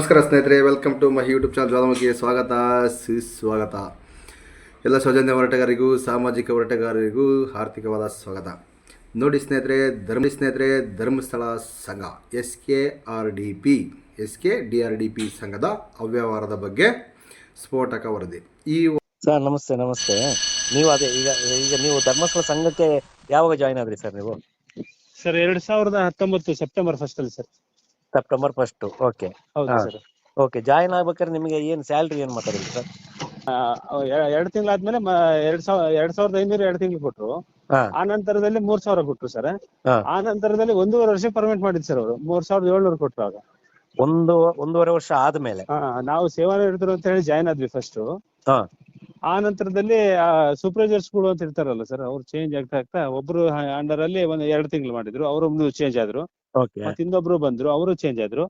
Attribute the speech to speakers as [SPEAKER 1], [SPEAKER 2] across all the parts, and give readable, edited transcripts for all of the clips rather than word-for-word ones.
[SPEAKER 1] ನಮಸ್ಕಾರ ಸ್ನೇಹಿತರೆ, welcome to my YouTube channel ಜ್ವಾಲಾಮುಖಿಗೆ ಸ್ವಾಗತ. ಎಲ್ಲ ಸೌಜನ್ಯ ಹೋರಾಟಗಾರರಿಗೂ ಸಾಮಾಜಿಕ ಹೋರಾಟಗಾರರಿಗೂ ಆರ್ಥಿಕವಾದ ಸ್ವಾಗತ. ನೋಡಿ ಸ್ನೇಹಿತರೆ, ಧರ್ಮಸ್ಥಳ ಸಂಘ SKDRDP ಸಂಘದ ಅವ್ಯವಹಾರದ ಬಗ್ಗೆ ಸ್ಫೋಟಕ ವರದಿ.
[SPEAKER 2] ಸರ್ ನಮಸ್ತೆ. ನೀವು ಅದೇ ಈಗ ನೀವು ಧರ್ಮಸ್ಥಳ ಸಂಘಕ್ಕೆ ಯಾವಾಗ ಜಾಯಿನ್ ಆದ್ರಿ ಸರ್? ನೀವು
[SPEAKER 3] ಸರ್ 2019 ಸೆಪ್ಟೆಂಬರ್ 1 ಅಲ್ಲಿ ಸರ್.
[SPEAKER 2] ಸೆಪ್ಟೆಂಬರ್ 1. ಓಕೆ.
[SPEAKER 3] ಹೌದು ಸರ್.
[SPEAKER 2] ಓಕೆ, ಜಾಯಿನ್ ಆಗ್ಬೇಕಾದ್ರೆ ನಿಮಗೆ ಏನ್ ಸ್ಯಾಲ್ರಿ ಏನ್ ಮಾತಾಡಿದ್ರಿ ಸರ್?
[SPEAKER 3] 2 ತಿಂಗಳಾದ್ಮೇಲೆ 2,500 2 ತಿಂಗಳು ಕೊಟ್ರು. ಆ ನಂತರದಲ್ಲಿ 3,000 ಕೊಟ್ರು ಸರ್. ಆ ನಂತರದಲ್ಲಿ 1.5 ವರ್ಷ ಪರ್ಮಿಟ್ ಮಾಡಿದ್ ಸರ್ ಅವರು. 3,700 ಕೊಟ್ರು. ಆಗ
[SPEAKER 2] 1.5 ವರ್ಷ ಆದ್ಮೇಲೆ
[SPEAKER 3] ನಾವು ಸೇವಾ ನಿರತರು ಅಂತ ಹೇಳಿ ಜಾಯಿನ್ ಆದ್ವಿ ಫಸ್ಟ್. ಆ ನಂತರದಲ್ಲಿ ಸೂಪರ್ವೈಸರ್ಸ್ ಗಳು ಅಂತ ಇರ್ತಾರಲ್ಲ ಸರ್, ಅವ್ರು ಚೇಂಜ್ ಆಗ್ತಾ ಒಬ್ರು ಅಂಡರ್ ಅಲ್ಲಿ 2 ತಿಂಗಳು ಮಾಡಿದ್ರು, ಅವರು ಚೇಂಜ್ ಆದ್ರು. ಮತ್ತೆ ಇನ್ನೊಬ್ರು ಬಂದ್ರು, ಅವರು ಚೇಂಜ್ ಆದ್ರು.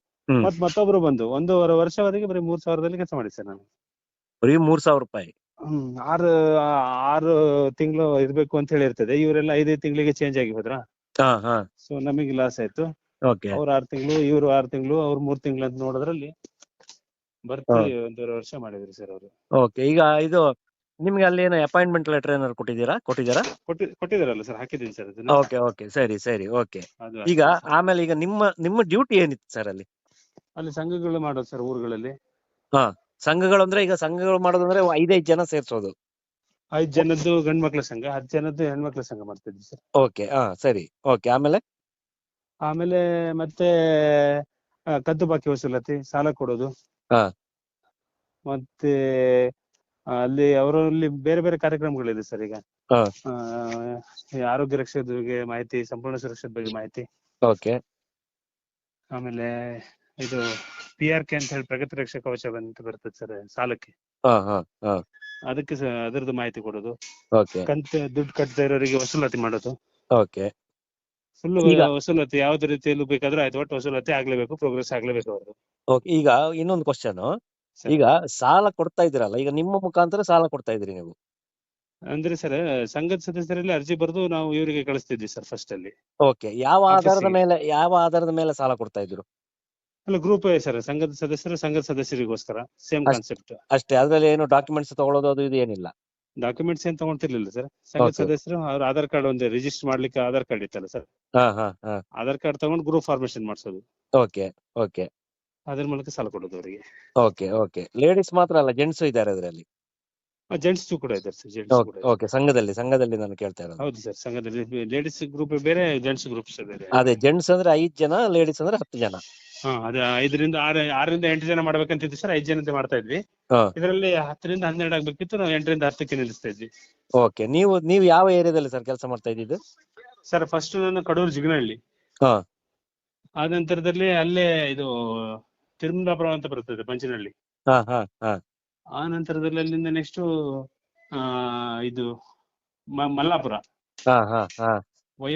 [SPEAKER 3] ಮತ್ತೊಬ್ರು ಬಂದು 1.5 ವರ್ಷವರೆಗೆ ಬರೀ 3,000ದಲ್ಲಿ ಕೆಲಸ ಮಾಡಿದ್ದೆ ಸರ್ ನಾನು.
[SPEAKER 2] ಬರೀ 3,000 ರೂಪಾಯಿ.
[SPEAKER 3] 6 ತಿಂಗಳು ಇರ್ಬೇಕು ಅಂತ ಹೇಳಿ ಇರ್ತದೆ. ಇವರೆಲ್ಲ 5 ತಿಂಗಳಿಗೆ ಚೇಂಜ್ ಆಗಿ ಹೋದ್ರ. ಸೊ ನಮಗೆ ಲಾಸ್ ಆಯ್ತು. ಅವ್ರು 6 ತಿಂಗಳು, ಇವ್ರು 6 ತಿಂಗಳು, ಅವ್ರು 3 ತಿಂಗಳು ಅಂತ ನೋಡೋದ್ರಲ್ಲಿ ಬರ್ತಿ 1.5 ವರ್ಷ ಮಾಡಿದ್ರಿ ಸರ್ ಅವರು.
[SPEAKER 2] ಓಕೆ, ಈಗ ಇದು ನಿಮ್ಗೆ ಅಲ್ಲಿ ಏನೋ ಅಪಾಯಿಂಟ್ಮೆಂಟ್ ಲೆಟರ್ ಏನಾದ್ರು
[SPEAKER 3] ಕೊಟ್ಟಿದಾರಲ್ಲ ಸರ್? ಹಾಕಿದೀನಿ ಸರ್ ಅದನ್ನ.
[SPEAKER 2] ಓಕೆ, ಸರಿ. ಓಕೆ, ಈಗ ಆಮೇಲೆ ಈಗ ನಿಮ್ಮ ಡ್ಯೂಟಿ ಏನಿತ್ತು ಸರ್ ಅಲ್ಲಿ?
[SPEAKER 3] ಅಲ್ಲಿ ಸಂಘಗಳು ಮಾಡೋದು ಸರ್, ಊರುಗಳಲ್ಲಿ.
[SPEAKER 2] ಸಂಘಗಳು ಅಂದ್ರೆ ಈಗ ಸಂಘಗಳು ಮಾಡೋದಂದ್ರೆ 5 ಜನ ಸೇರ್ಸೋದು.
[SPEAKER 3] 5 ಜನದ್ದು ಗಂಡ್ ಮಕ್ಳ ಸಂಘ, 10 ಜನದ್ದು ಹೆಣ್ಮಕ್ಳ ಸಂಘ ಮಾಡ್ತಿದ್ವಿ ಸರ್.
[SPEAKER 2] ಓಕೆ, ಸರಿ. ಓಕೆ, ಆಮೇಲೆ
[SPEAKER 3] ಮತ್ತೆ ಕದ್ದು ಬಾಕಿ ವಸೂಲಾತಿ, ಸಾಲ ಕೊಡೋದು. ಮತ್ತೆ ಅಲ್ಲಿ ಅವರಲ್ಲಿ ಬೇರೆ ಬೇರೆ ಕಾರ್ಯಕ್ರಮಗಳಿದೆ ಸರ್. ಈಗ ಆರೋಗ್ಯ ರಕ್ಷದ ಬಗ್ಗೆ ಮಾಹಿತಿ, ಸಂಪೂರ್ಣ ಸುರಕ್ಷತೆ ಬಗ್ಗೆ ಮಾಹಿತಿ.
[SPEAKER 2] ಓಕೆ.
[SPEAKER 3] ಆಮೇಲೆ ಇದು PRK ಅಂತ ಹೇಳಿ ಪ್ರಗತಿ ರಕ್ಷಾ ಕವಚ ಅಂತ ಬರ್ತದೆ ಸರ್ ಸಾಲಕ್ಕೆ. ಅದಕ್ಕೆ ಅದರದ್ದು ಮಾಹಿತಿ ಕೊಡೋದು. ದುಡ್ಡು ಕಟ್ಟದೇ ಇರೋರಿಗೆ ವಸೂಲಾತಿ ಮಾಡೋದು. ಫುಲ್ ವಸೂಲಾತಿ ಯಾವ್ದು ರೀತಿಯಲ್ಲೂ ಬೇಕಾದ್ರೂ ಆಯ್ತು, ಒಟ್ಟು ವಸೂಲಾತಿ ಆಗ್ಲೇಬೇಕು, ಪ್ರೋಗ್ರೆಸ್ ಆಗ್ಲೇಬೇಕು ಅವ್ರದ್ದು.
[SPEAKER 2] ಈಗ ಇನ್ನೊಂದು ಕ್ವಶನ್, ಈಗ ಸಾಲ ಕೊಡ್ತಾ ಇದ್ದೀರಲ್ಲ, ಈಗ ನಿಮ್ಮ ಮುಖಾಂತರ ಸಾಲ ಕೊಡ್ತಾ ಇದ್ರಿ ನೀವು?
[SPEAKER 3] ಅಂದ್ರೆ ಸರ್, ಸಂಘದ ಸದಸ್ಯರಲ್ಲಿ ಅರ್ಜಿ ಬರೆದು ನಾವು ಇವರಿಗೆ ಕಳಿಸ್ತಿದ್ವಿ ಸರ್ ಫಸ್ಟ್ ಅಲ್ಲಿ.
[SPEAKER 2] ಓಕೆ, ಯಾವ ಆಧಾರದ ಮೇಲೆ ಸಾಲ ಕೊಡ್ತಾ ಇದ್ರು?
[SPEAKER 3] ಅಲ್ಲ, ಗ್ರೂಪ್ ಸರ್, ಸಂಘದ ಸದಸ್ಯರಿಗೋಸ್ಕರ ಸೇಮ್ ಕಾನ್ಸೆಪ್ಟ್
[SPEAKER 2] ಅಷ್ಟೇ. ಅದ್ರಲ್ಲಿ ಏನು ಡಾಕ್ಯುಮೆಂಟ್ಸ್ ತಗೊಳ್ಳೋದು ಅದು ಇದು ಏನಿಲ್ಲ?
[SPEAKER 3] ಡಾಕ್ಯುಮೆಂಟ್ಸ್ ಏನ್ ತಗೊಂತಿರ್ಲಿಲ್ಲ ಸರ್. ಸಂಘದ ಸದಸ್ಯರು ಅವ್ರ ಆಧಾರ್ ಕಾರ್ಡ್ ಒಂದು ರಿಜಿಸ್ಟರ್ ಮಾಡ್ಲಿಕ್ಕೆ ಆಧಾರ್ ಕಾರ್ಡ್ ಇತ್ತಲ್ಲ ಸರ್, ಆಧಾರ್ ಕಾರ್ಡ್ ತಗೊಂಡು ಗ್ರೂಪ್ ಫಾರ್ಮೇಶನ್ ಮಾಡಿಸೋದು.
[SPEAKER 2] ಓಕೆ.
[SPEAKER 3] ಅದ್ರ ಮೂಲಕ ಸಾಲ ಕೊಡೋದು ಅವರಿಗೆ.
[SPEAKER 2] ಓಕೆ. ಲೇಡೀಸ್ ಮಾತ್ರ ಅಲ್ಲ, ಜೆಂಟ್ಸ್ ಇದ್ದಾರೆ ಅದರಲ್ಲಿ?
[SPEAKER 3] ಜೆಂಟ್ಸ್ ಕೂಡ ಇದ್ದಾರೆ ಸರ್.
[SPEAKER 2] ಓಕೆ, ಸಂಘದಲ್ಲಿ ನಾನು ಕೇಳ್ತಾ ಇರೋದು.
[SPEAKER 3] ಹೌದು ಸರ್, ಸಂಘದಲ್ಲಿ ಲೇಡೀಸ್ ಗ್ರೂಪ್ ಬೇರೆ, ಜೆಂಟ್ಸ್ ಗ್ರೂಪ್ಸ್ ಬೇರೆ.
[SPEAKER 2] ಅದೇ, ಜೆಂಟ್ಸ್ ಅಂದ್ರೆ 5 ಜನ, ಲೇಡೀಸ್ ಅಂದ್ರೆ 10 ಜನ.
[SPEAKER 3] ಅದೇ 5ರಿಂದ 8 ಜನ ಮಾಡ್ಬೇಕಂತಿದ್ವಿ ಸರ್. 5 ಜನತೆ ಮಾಡ್ತಾ ಇದ್ವಿ. ಇದರಲ್ಲಿ 10ರಿಂದ 12 ಆಗ್ಬೇಕಿತ್ತು, ನಾವು 8ರಿಂದ 10ಕ್ಕೆ ನಿಲ್ಲಿಸ್ತಾ ಇದ್ವಿ.
[SPEAKER 2] ಓಕೆ, ನೀವು ಯಾವ ಏರಿಯಾದಲ್ಲಿ ಸರ್ ಕೆಲಸ ಮಾಡ್ತಾ ಇದ್ದಿದ್ದು?
[SPEAKER 3] ಸರ್ ಫಸ್ಟ್ ನಾನು ಕಡೂರು ಜಿಗನಹಳ್ಳಿ. ಆ ನಂತರದಲ್ಲಿ ಅಲ್ಲೇ ಇದು ತಿರುಮಲಾಪುರ ಅಂತ ಬರ್ತದೆ, ಪಂಚನಹಳ್ಳಿ. ಆ ನಂತರದಲ್ಲಿ ಅಲ್ಲಿಂದ ನೆಕ್ಸ್ಟ್ ಇದು ಮಲ್ಲಾಪುರ,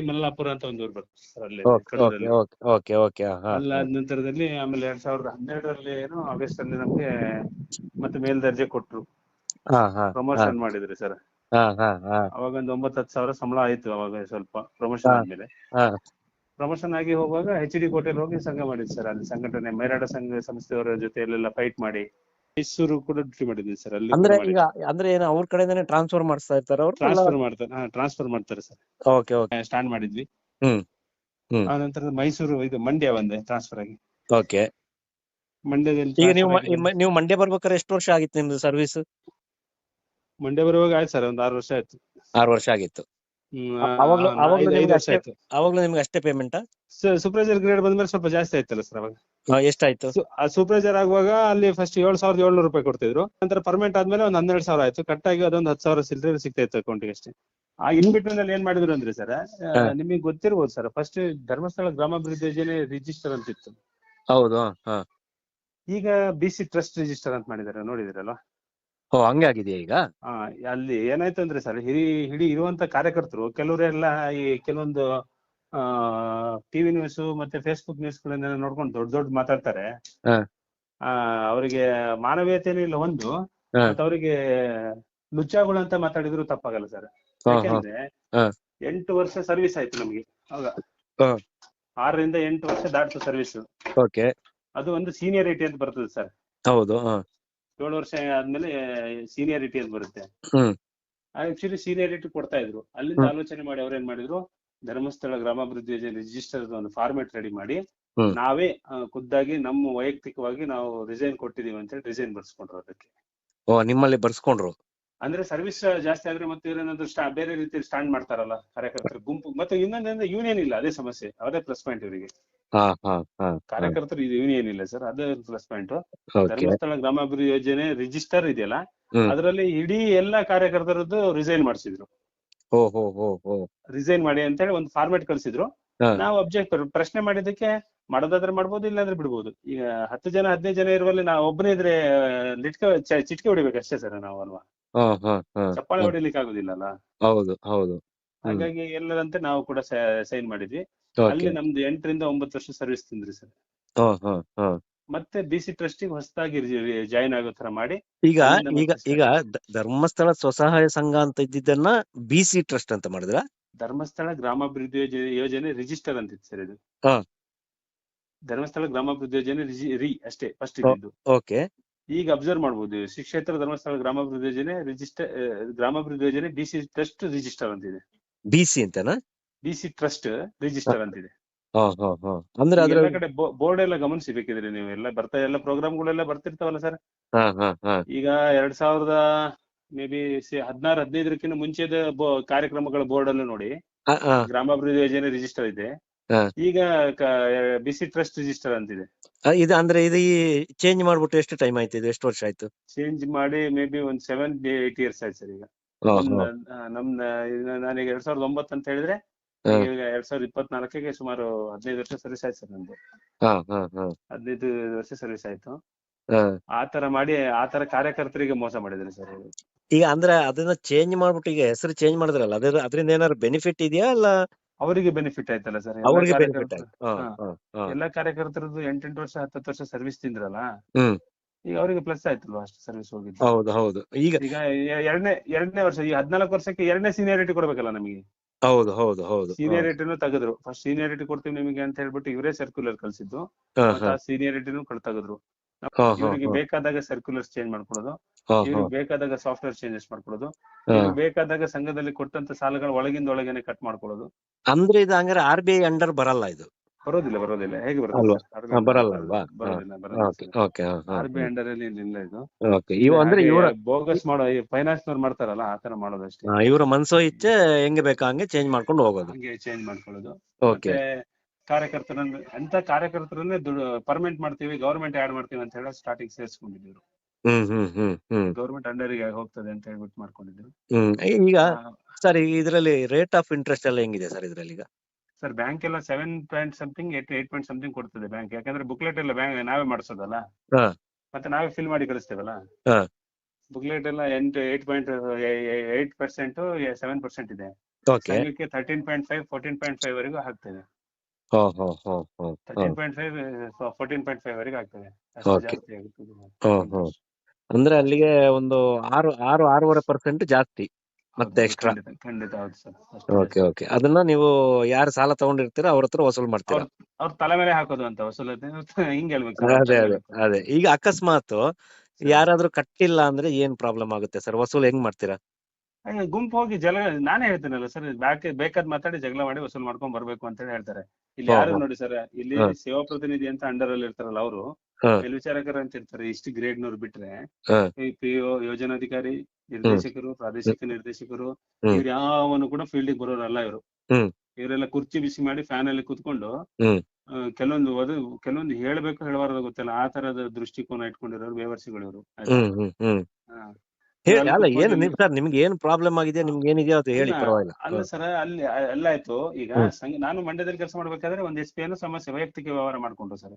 [SPEAKER 3] ಮಲ್ಲಾಪುರ ಅಂತ ಒಂದು ಊರು ಬರ್ತದೆ ಸರ್ ಅಲ್ಲಿ. ಅಲ್ಲ ನಂತರದಲ್ಲಿ ಆಮೇಲೆ 2012ರಲ್ಲಿ ಏನೋ ಆಗಸ್ಟ್ ಅಲ್ಲಿ ನಮ್ಗೆ ಮತ್ತೆ ಮೇಲ್ದರ್ಜೆ ಕೊಟ್ರು, ಪ್ರಮೋಷನ್ ಮಾಡಿದ್ರಿ ಸರ್. ಅವಾಗ ಒಂದು 9-10 ಸಾವಿರ ಸಂಬಳ ಆಯ್ತು. ಅವಾಗ ಸ್ವಲ್ಪ ಪ್ರಮೋಷನ್ ಆದ್ಮೇಲೆ, ಪ್ರಮೋಷನ್ ಆಗಿ ಹೋಗುವಾಗ HD ಕೋಟೆಲ್ ಹೋಗಿ ಸಂಘ ಮಾಡಿದ್ವಿ ಸರ್. ಅಲ್ಲಿ ಸಂಘಟನೆ ಮೈರಾಡ ಸಂಘ ಸಂಸ್ಥೆಯವರ ಜೊತೆಯಲ್ಲೆಲ್ಲ ಫೈಟ್ ಮಾಡಿ ಮೈಸೂರು ಕೂಡ ಡ್ಯೂಟಿ ಮಾಡಿದ್ವಿ ಸರ್. ಅಲ್ಲಿ
[SPEAKER 2] ಅಂದ್ರೆ ಏನು ಅವ್ರ ಕಡೆಯಿಂದಾನೆ ಟ್ರಾನ್ಸ್ಫರ್ ಮಾಡಿಸ್ತಾ ಇರ್ತಾರೆ ಅವರು?
[SPEAKER 3] ಟ್ರಾನ್ಸ್ಫರ್ ಮಾಡ್ತಾರೆ ಸರ್. ಸ್ಟಾಂಡ್ ಮಾಡಿದ್ವಿ. ಆ ನಂತರ ಮೈಸೂರು, ಇದು ಮಂಡ್ಯ ಬಂದೆ ಟ್ರಾನ್ಸ್ಫರ್ ಆಗಿ. ಮಂಡ್ಯದಲ್ಲಿ
[SPEAKER 2] ಈಗ ನೀವು ಮಂಡ್ಯ ಬರ್ಬೇಕಾದ್ರೆ ಎಷ್ಟು ವರ್ಷ ಆಗಿತ್ತು ನಿಮ್ದು ಸರ್ವಿಸ್?
[SPEAKER 3] ಮಂಡ್ಯ ಬರುವಾಗ ಆಯ್ತು ಸರ್, ಒಂದು 6 ವರ್ಷ ಆಯ್ತು.
[SPEAKER 2] 6 ವರ್ಷ ಆಗಿತ್ತು. ಅವಾಗ್ಲೂ ನಿಮ್ಗೆ ಅಷ್ಟೇ ಪೇಮೆಂಟ್?
[SPEAKER 3] ಸೂಪರ್ವೈಸರ್ ಗ್ರೇಡ್ ಬಂದ್ಮೇಲೆ ಸ್ವಲ್ಪ ಜಾಸ್ತಿ ಆಯ್ತಲ್ಲ ಸರ್. ಅವಾಗ
[SPEAKER 2] ಎಷ್ಟಾಯ್ತು?
[SPEAKER 3] ಸೂಪರ್ವೈಸರ್ ಆಗುವಾಗ ಅಲ್ಲಿ ಫಸ್ಟ್ 7,700 ರೂಪಾಯಿ ಕೊಡ್ತಿದ್ರು. ನಂತರ ಪರ್ಮನೆಂಟ್ ಆದ್ಮೇಲೆ ಒಂದು 12,000 ಆಯ್ತು. ಕಟ್ಟಾಗಿ ಅದೊಂದು 10,000 ಸಿಲ್ಲರೆ ಸಿಗ್ತಾ ಇತ್ತು ಅಕೌಂಟಿಗೆ ಅಷ್ಟೇ. ಆ ಇನ್ ಬಿಟ್ವೀನ್ ಅಲ್ಲಿ ಏನ್ ಮಾಡಿದ್ರು ಅಂದ್ರೆ ಸರ್, ನಿಮಗೆ ಗೊತ್ತಿರ್ಬೋದು ಸರ್, ಫಸ್ಟ್ ಧರ್ಮಸ್ಥಳ ಗ್ರಾಮಾಭಿವೃದ್ಧಿ ಯೋಜನೆ ರಿಜಿಸ್ಟರ್ ಅಂತ ಇತ್ತು.
[SPEAKER 2] ಹೌದು.
[SPEAKER 3] ಈಗ BC ಟ್ರಸ್ಟ್ ರಿಜಿಸ್ಟರ್ ಅಂತ ಮಾಡಿದಾರೆ, ನೋಡಿದಿರಲ್ವಾ?
[SPEAKER 2] ಹಂಗೆ ಆಗಿದೆಯಾ ಈಗ?
[SPEAKER 3] ಅಲ್ಲಿ ಏನಾಯ್ತು ಅಂದ್ರೆ ಸರ್, ಇಡೀ ಇರುವಂತ ಕಾರ್ಯಕರ್ತರು ಕೆಲವರೆಲ್ಲ ಈ ಕೆಲವೊಂದು ಟಿವಿ ನ್ಯೂಸ್ ಮತ್ತೆ ಫೇಸ್ಬುಕ್ ನ್ಯೂಸ್ ಗಳನ್ನೆಲ್ಲ ನೋಡ್ಕೊಂಡು ದೊಡ್ಡ ಮಾತಾಡ್ತಾರೆ. ಅವರಿಗೆ ಮಾನವೀಯತೆನೂ ಇಲ್ಲ ಒಂದು, ಮತ್ತೆ ಅವರಿಗೆ ಲುಚ್ಚಾಗಳು ಅಂತ ಮಾತಾಡಿದ್ರು ತಪ್ಪಾಗಲ್ಲ ಸರ್. ಯಾಕೆಂದ್ರೆ 8 ವರ್ಷ ಸರ್ವಿಸ್ ಆಯ್ತು ನಮ್ಗೆ. ಆಗ 6ರಿಂದ 8 ವರ್ಷ ದಾಟ್ತು ಸರ್ವಿಸ್. ಅದು ಒಂದು ಸೀನಿಯರಿಟಿ ಅಂತ ಬರ್ತದೆ ಸರ್.
[SPEAKER 2] ಹೌದು.
[SPEAKER 3] 7 ವರ್ಷ ಆದ್ಮೇಲೆ ಸೀನಿಯರಿಟಿ ಅಂತ ಬರುತ್ತೆ.
[SPEAKER 2] ಹ್ಮ್
[SPEAKER 3] ಆಕ್ಚುಲಿ ಸೀನಿಯರಿಟಿ ಕೊಡ್ತಾ ಇದ್ರು. ಅಲ್ಲಿಂದ ಆಲೋಚನೆ ಮಾಡಿ ಅವ್ರೇನ್ ಮಾಡಿದ್ರು, ಧರ್ಮಸ್ಥಳ ಗ್ರಾಮಾಭಿವೃದ್ಧಿ ಯೋಜನೆ ರಿಜಿಸ್ಟರ್ ಒಂದು ಫಾರ್ಮೆಟ್ ರೆಡಿ ಮಾಡಿ ನಾವೇ ಖುದ್ದಾಗಿ ನಮ್ಮ ವೈಯಕ್ತಿಕವಾಗಿ ನಾವು ರಿಸೈನ್ ಕೊಟ್ಟಿದೀವಿ ಅಂತ ಹೇಳಿ ರಿಸೈನ್ ಬರ್ಸ್ಕೊಂಡ್ರು ಅದಕ್ಕೆ.
[SPEAKER 2] ನಿಮ್ಮಲ್ಲಿ ಬರ್ಸ್ಕೊಂಡ್ರು.
[SPEAKER 3] ಅಂದ್ರೆ ಸರ್ವಿಸ್ ಜಾಸ್ತಿ ಆದ್ರೆ ಮತ್ತೆ ಇವ್ರೇನಾದ್ರು ಬೇರೆ ರೀತಿ ಸ್ಟ್ಯಾಂಡ್ ಮಾಡ್ತಾರಲ್ಲ ಕಾರ್ಯಕರ್ತರ ಗುಂಪು. ಮತ್ತೆ ಇನ್ನೊಂದಂದ್ರೆ ಯೂನಿಯನ್ ಇಲ್ಲ, ಅದೇ ಸಮಸ್ಯೆ, ಅದೇ ಪ್ಲಸ್ ಪಾಯಿಂಟ್ ಇವರಿಗೆ. ಕಾರ್ಯಕರ್ತರು ಯೂನಿಯನ್ ಇಲ್ಲ ಸರ್, ಅದೇ ಪ್ಲಸ್ ಪಾಯಿಂಟ್. ಧರ್ಮಸ್ಥಳ ಗ್ರಾಮಾಭಿವೃದ್ಧಿ ಯೋಜನೆ ರಿಜಿಸ್ಟರ್ ಇದೆಯಲ್ಲ, ಅದರಲ್ಲಿ ಇಡೀ ಎಲ್ಲಾ ಕಾರ್ಯಕರ್ತರದ್ದು ರಿಸೈನ್ ಮಾಡಿಸಿದ್ರು. ರಿಸೈನ್ ಮಾಡಿ ಅಂತ ಹೇಳಿ ಒಂದು ಫಾರ್ಮೆಟ್ ಕಳಿಸಿದ್ರು. ನಾವು ಅಬ್ಜೆಕ್ಟ್ ಪ್ರಶ್ನೆ ಮಾಡಿದ್ದಕ್ಕೆ ಮಾಡೋದಾದ್ರೆ ಮಾಡ್ಬೋದು, ಇಲ್ಲಾಂದ್ರೆ ಬಿಡ್ಬೋದು. ಈಗ 10 ಜನ 15 ಜನ ಇರುವಲ್ಲಿ ನಾವು ಒಬ್ಬನೇ ಇದ್ರೆ ಚಿಟ್ಕೆ ಹೊಡಿಬೇಕು ಅಷ್ಟೇ ಸರ್ ನಾವು, ಅಲ್ವಾ? ಚಪ್ಪಾಳೆ ಹೊಡಿಲಿಕ್ಕೆ ಆಗುದಿಲ್ಲಲ್ಲ.
[SPEAKER 2] ಹೌದು ಹೌದು.
[SPEAKER 3] ಹಾಗಾಗಿ ಎಲ್ಲರಂತೆ ನಾವು ಕೂಡ ಸೈನ್ ಮಾಡಿದ್ವಿ. ಅಲ್ಲಿ ನಮ್ದು 8 ರಿಂದ 9 ವರ್ಷ ಸರ್ವಿಸ್ ತಿಂದ್ರಿ ಸರ್. ಮತ್ತೆ BC ಟ್ರಸ್ಟಿಗೆ ಹೊಸದಾಗಿ ಜಾಯಿನ್ ಆಗೋ ತರ ಮಾಡಿ.
[SPEAKER 2] ಈಗ ಈಗ ಈಗ ಧರ್ಮಸ್ಥಳ ಸ್ವಸಹಾಯ ಸಂಘ ಅಂತ ಇದ್ದಿದ್ದನ್ನ BC ಟ್ರಸ್ಟ್ ಅಂತ ಮಾಡಿದ್ರ?
[SPEAKER 3] ಧರ್ಮಸ್ಥಳ ಗ್ರಾಮಾಭಿವೃದ್ಧಿ ಯೋಜನೆ ರಿಜಿಸ್ಟರ್ ಅಂತ ಇತ್ತು ಸರ್ ಇದು. ಧರ್ಮಸ್ಥಳ ಗ್ರಾಮಾಭಿವೃದ್ಧಿ ಯೋಜನೆ ಅಷ್ಟೇ ಫಸ್ಟ್ ಇದ್ದು.
[SPEAKER 2] ಓಕೆ.
[SPEAKER 3] ಈಗ ಅಬ್ಸರ್ವ್ ಮಾಡಬಹುದು, ಶ್ರೀ ಕ್ಷೇತ್ರ ಧರ್ಮಸ್ಥಳ ಗ್ರಾಮಾಭಿವೃದ್ಧಿ ಯೋಜನೆ ಗ್ರಾಮಾಭಿವೃದ್ಧಿ ಯೋಜನೆ BC ಟ್ರಸ್ಟ್ ರಿಜಿಸ್ಟರ್ ಅಂತಿದೆ.
[SPEAKER 2] BC ಅಂತನಾ? BC
[SPEAKER 3] ಟ್ರಸ್ಟ್ ರಿಜಿಸ್ಟರ್ ಅಂತಿದೆ.
[SPEAKER 2] ಅಂದ್ರೆ
[SPEAKER 3] ಎಲ್ಲ ಕಡೆ ಬೋರ್ಡ್ ಎಲ್ಲ ಗಮನಿಸಬೇಕಿದ್ರೆ ನೀವು, ಎಲ್ಲ ಎಲ್ಲ ಪ್ರೋಗ್ರಾಮ್ಗಳೆಲ್ಲ ಬರ್ತಿರ್ತಾವಲ್ಲ ಸರ್. ಈಗ 2000 ಮೇ ಬಿ 16-15 ಮುಂಚೆದ ಕಾರ್ಯಕ್ರಮಗಳ ಬೋರ್ಡ್ ಅಲ್ಲೂ ನೋಡಿ ಗ್ರಾಮಾಭಿವೃದ್ಧಿ ಯೋಜನೆ ರಿಜಿಸ್ಟರ್ ಇದೆ. ಈಗ BC ಟ್ರಸ್ಟ್ ರಿಜಿಸ್ಟರ್ ಅಂತಿದೆ.
[SPEAKER 2] ಇದು ಅಂದ್ರೆ ಇದು ಚೇಂಜ್ ಮಾಡ್ಬಿಟ್ಟು ಎಷ್ಟು ಟೈಮ್ ಆಯ್ತು? ಇದು ಎಷ್ಟು ವರ್ಷ ಆಯ್ತು
[SPEAKER 3] ಚೇಂಜ್ ಮಾಡಿ? ಮೇ ಬಿ ಒಂದು 7-8 ಇಯರ್ಸ್ ಆಯ್ತು ಸರ್. ಈಗ ನಾನೀಗ 2009 ಅಂತ ಹೇಳಿದ್ರೆ ಈಗ 2024ಗೆ ಸುಮಾರು 15 ವರ್ಷ ಸರ್ವಿಸ್ ಆಯ್ತು ಸರ್ ನಂದು. 15 ವರ್ಷ ಸರ್ವಿಸ್ ಆಯ್ತು. ಆತರ ಮಾಡಿ ಆತರ ಕಾರ್ಯಕರ್ತರಿಗೆ ಮೋಸ ಮಾಡಿದ್ರೆ ಸರ್.
[SPEAKER 2] ಈಗ ಅಂದ್ರೆ ಅದನ್ನ ಚೇಂಜ್ ಮಾಡ್ಬಿಟ್ಟು ಈಗ ಹೆಸರು ಚೇಂಜ್ ಮಾಡಿದ್ರಲ್ಲ, ಅದರಿಂದ ಏನಾದ್ರು ಬೆನಿಫಿಟ್ ಇದೆಯಾ? ಅಲ್ಲ
[SPEAKER 3] ಅವರಿಗೆ ಬೆನಿಫಿಟ್ ಆಯ್ತಲ್ಲ ಸರ್.
[SPEAKER 2] ಅವ್ರಿಗೆ ಬೆನಿಫಿಟ್ ಆಯ್ತು.
[SPEAKER 3] ಎಲ್ಲಾ ಕಾರ್ಯಕರ್ತರದ್ದು 8-8 ವರ್ಷ 10 ವರ್ಷ ಸರ್ವಿಸ್ ತಿಂದ್ರಲ್ಲ, ಈಗ ಅವರಿಗೆ ಪ್ಲಸ್ ಆಯ್ತಲ್ವಾ ಅಷ್ಟು ಸರ್ವಿಸ್ ಹೋಗಿದ್ದು.
[SPEAKER 2] ಹೌದು ಹೌದು. ಈಗ
[SPEAKER 3] ಎರಡನೇ ವರ್ಷ, ಈ 14 ವರ್ಷಕ್ಕೆ 2ನೇ ಸೀನಿಯಾರಿಟಿ ಕೊಡ್ಬೇಕಲ್ಲ ನಮಗೆ.
[SPEAKER 2] ಹೌದು ಹೌದು ಹೌದು.
[SPEAKER 3] ಸೀನಿಯಾರಿಟಿನೂ ತೆಗೆದ್ರು. ಫಸ್ಟ್ ಸೀನಿಯಾರಿಟಿ ಕೊಡ್ತೀವಿ ನಿಮಗೆ ಅಂತ ಹೇಳ್ಬಿಟ್ಟು ಇವರೇ ಸರ್ಕ್ಯುಲರ್ ಕಳ್ಸಿದ್ದು. ಆ ಸೀನಿಯಾರಿಟಿನೂ ತೆಗೆದ್ರು. ಇವ್ರಿಗೆ ಬೇಕಾದಾಗ ಸರ್ಕ್ಯುಲರ್ಸ್ ಚೇಂಜ್ ಮಾಡ್ಕೊಳ್ಳೋದು, ಇವ್ರಿಗೆ ಬೇಕಾದಾಗ ಸಾಫ್ಟ್ವೇರ್ ಚೇಂಜಸ್ ಮಾಡ್ಕೊಳ್ಳೋದು, ಇವ್ರಿಗೆ ಬೇಕಾದಾಗ ಸಂಘದಲ್ಲಿ ಕೊಟ್ಟಂತ ಸಾಲಗಳ ಒಳಗಿಂದ ಒಳಗೇನೆ ಕಟ್ ಮಾಡ್ಕೊಳ್ಳೋದು.
[SPEAKER 2] ಅಂದ್ರೆ ಇದು ಹಂಗಾರೆ RBI ಅಂಡರ್ ಬರಲ್ಲ? ಇದು
[SPEAKER 3] ಬರೋದಿಲ್ಲ. ಹೇಗೆ ಬರುತ್ತೆ?
[SPEAKER 2] ಬರಲ್ಲ ಅಲ್ವಾ?
[SPEAKER 3] RBI ಅಂಡರ್ ಅಲ್ಲಿ ಇಲ್ಲ ಇದು.
[SPEAKER 2] ಅಂದ್ರೆ
[SPEAKER 3] ಬೋಗಸ್ ಮಾಡೋ ಫೈನಾನ್ಸ್ ನವ್ರು ಮಾಡ್ತಾರಲ್ಲ, ಆತರ ಮಾಡೋದಷ್ಟೇ.
[SPEAKER 2] ಇವರ ಮನ್ಸೋ ಇಚ್ಛೆ ಹೆಂಗೆ ಬೇಕಾ ಹಂಗೆ ಚೇಂಜ್ ಮಾಡ್ಕೊಂಡು ಹೋಗೋದು.
[SPEAKER 3] ಹಂಗೆ ಚೇಂಜ್ ಮಾಡ್ಕೊಳ್ಳೋದು. ಮತ್ತೆ ಕಾರ್ಯಕರ್ತರನ್ನೇ ಪರ್ಮನೆಂಟ್ ಮಾಡ್ತೀವಿ, ಗವರ್ಮೆಂಟ್ ಆಡ್ ಮಾಡ್ತೀವಿ ಅಂತ ಹೇಳಿ ಸ್ಟಾರ್ಟಿಂಗ್ ಸೇರಿಸ್ಕೊಂಡಿದ್ರು. ಗವರ್ಮೆಂಟ್ ಅಂಡರಿಗೆ ಹೋಗ್ತದೆ ಅಂತ ಹೇಳ್ಬಿಟ್ಟು ಮಾಡ್ಕೊಂಡಿದ್ರು.
[SPEAKER 2] ಈಗ ಸರ್ ಇದರಲ್ಲಿ ರೇಟ್ ಆಫ್ ಇಂಟ್ರೆಸ್ಟ್ ಎಲ್ಲ ಹೆಂಗಿದೆ ಸರ್ ಇದರಲ್ಲಿ? ಈಗ
[SPEAKER 3] ಸರ್ ಬ್ಯಾಂಕ್ ಎಲ್ಲ 7 ಪಾಯಿಂಟ್ ಸಮಥಿಂಗ್ 8 ಪಾಯಿಂಟ್ ಸಮಥಿಂಗ್ ಕೊಡ್ತದೆ ಬ್ಯಾಂಕ್. ಯಾಕಂದ್ರೆ ಬುಕ್ಲೆಟ್ ಎಲ್ಲ ಬ್ಯಾಂಕ್ ನಾವೇ ಮಾಡಿಸೋದಲ್ಲ, ಮತ್ತೆ ನಾವೇ ಫಿಲ್ ಮಾಡಿ ಕಳಿಸ್ತೇವಲ್ಲ. ಬುಕ್ಲೆಟ್ ಎಲ್ಲ 8.8%, 7% ಇದೆ. ಸಂಘಕ್ಕೆ 13.5, 14.5 ವರೆಗೂ ಆಗ್ತದೆ. 13.5, 14.5 ವರೆಗೂ ಆಗ್ತದೆ. ಜಾಸ್ತಿ ಆಗುತ್ತೆ.
[SPEAKER 2] ಅಂದ್ರೆ ಅಲ್ಲಿಗೆ ಒಂದು 6-6.5% ಜಾಸ್ತಿ ಮತ್ತೆ ಎಕ್ಸ್ಟ್ರಾ.
[SPEAKER 3] ಖಂಡಿತ ಹೌದು ಸರ್.
[SPEAKER 2] ಓಕೆ. ಅದನ್ನ ನೀವು ಯಾರು ಸಾಲ ತಗೊಂಡಿರ್ತೀರ ಅವ್ರ ಹತ್ರ ವಸೂಲ್ ಮಾಡ್ತೀರಾ?
[SPEAKER 3] ಅವ್ರ ತಲೆ ಮೇಲೆ ಹಾಕೋದು ಅಂತ ವಸೂಲ್ ಹಿಂಗ್ ಹೇಳ್ಬೇಕು.
[SPEAKER 2] ಅದೇ. ಈಗ ಅಕಸ್ಮಾತ್ ಯಾರಾದ್ರೂ ಕಟ್ಟಿಲ್ಲ ಅಂದ್ರೆ ಏನ್ ಪ್ರಾಬ್ಲಮ್ ಆಗುತ್ತೆ ಸರ್? ವಸೂಲ್ ಹೆಂಗ್ ಮಾಡ್ತೀರಾ?
[SPEAKER 3] ಗುಂಪು ಹೋಗಿ ನಾನೇ ಹೇಳ್ತೇನಲ್ಲ ಸರ್, ಬೇಕಾದ್ ಮಾತಾಡಿ ಜಗಳ ಮಾಡಿ ವಸೂಲ್ ಮಾಡ್ಕೊಂಡ್ ಬರ್ಬೇಕು ಅಂತ ಹೇಳಿ ಹೇಳ್ತಾರೆ. ಇಲ್ಲಿ ಯಾರು ನೋಡಿ ಸರ್, ಇಲ್ಲಿ ಸೇವಾ ಪ್ರತಿನಿಧಿ ಅಂತ ಅಂಡರ್ ಅಲ್ಲಿ ಇರ್ತಾರಲ್ಲ ಅವರು ಮೇಲ್ವಿಚಾರಕರು ಅಂತ ಇರ್ತಾರೆ. ಇಷ್ಟು ಗ್ರೇಡ್ ನವ್ರು ಬಿಟ್ರೆ PO, ಯೋಜನಾಧಿಕಾರಿ, ನಿರ್ದೇಶಕರು, ಪ್ರಾದೇಶಿಕ ನಿರ್ದೇಶಕರು, ಇವ್ರು ಯಾವನು ಕೂಡ ಫೀಲ್ಡಿಗೆ ಬರೋರಲ್ಲ. ಇವರೆಲ್ಲ ಕುರ್ಚಿ ಬಿಸಿ ಮಾಡಿ ಫ್ಯಾನ್ ಅಲ್ಲಿ ಕುತ್ಕೊಂಡು ಕೆಲವೊಂದು ಹೇಳ್ಬೇಕು ಹೇಳಬಾರದು ಗೊತ್ತಿಲ್ಲ, ಆ ತರದ ದೃಷ್ಟಿಕೋನ ಇಟ್ಕೊಂಡಿರೋರು ಬೇವರ್ಸಿಗಳು ಇವರು.
[SPEAKER 2] ಅಲ್ಲ ಏನು ಸರ್ ನಿಮ್ಗೆ ಏನ್ ಪ್ರಾಬ್ಲಮ್ ಆಗಿದೆ, ನಿಮ್ಗೆ ಏನಿದೆಯೋ ಅದು ಹೇಳಿ, ಪರವಾಗಿಲ್ಲ.
[SPEAKER 3] ಅಲ್ಲ ಸರ್, ಅಲ್ಲಿ ಎಲ್ಲ ಆಯ್ತು. ಈಗ ನಾನು ಮಂಡ್ಯದಲ್ಲಿ ಕೆಲಸ ಮಾಡ್ಬೇಕಾದ್ರೆ ಒಂದು SP ಏನೋ ಸಮಸ್ಯೆ ವೈಯಕ್ತಿಕ ವ್ಯವಹಾರ ಮಾಡ್ಕೊಂಡ್ರು ಸರ್.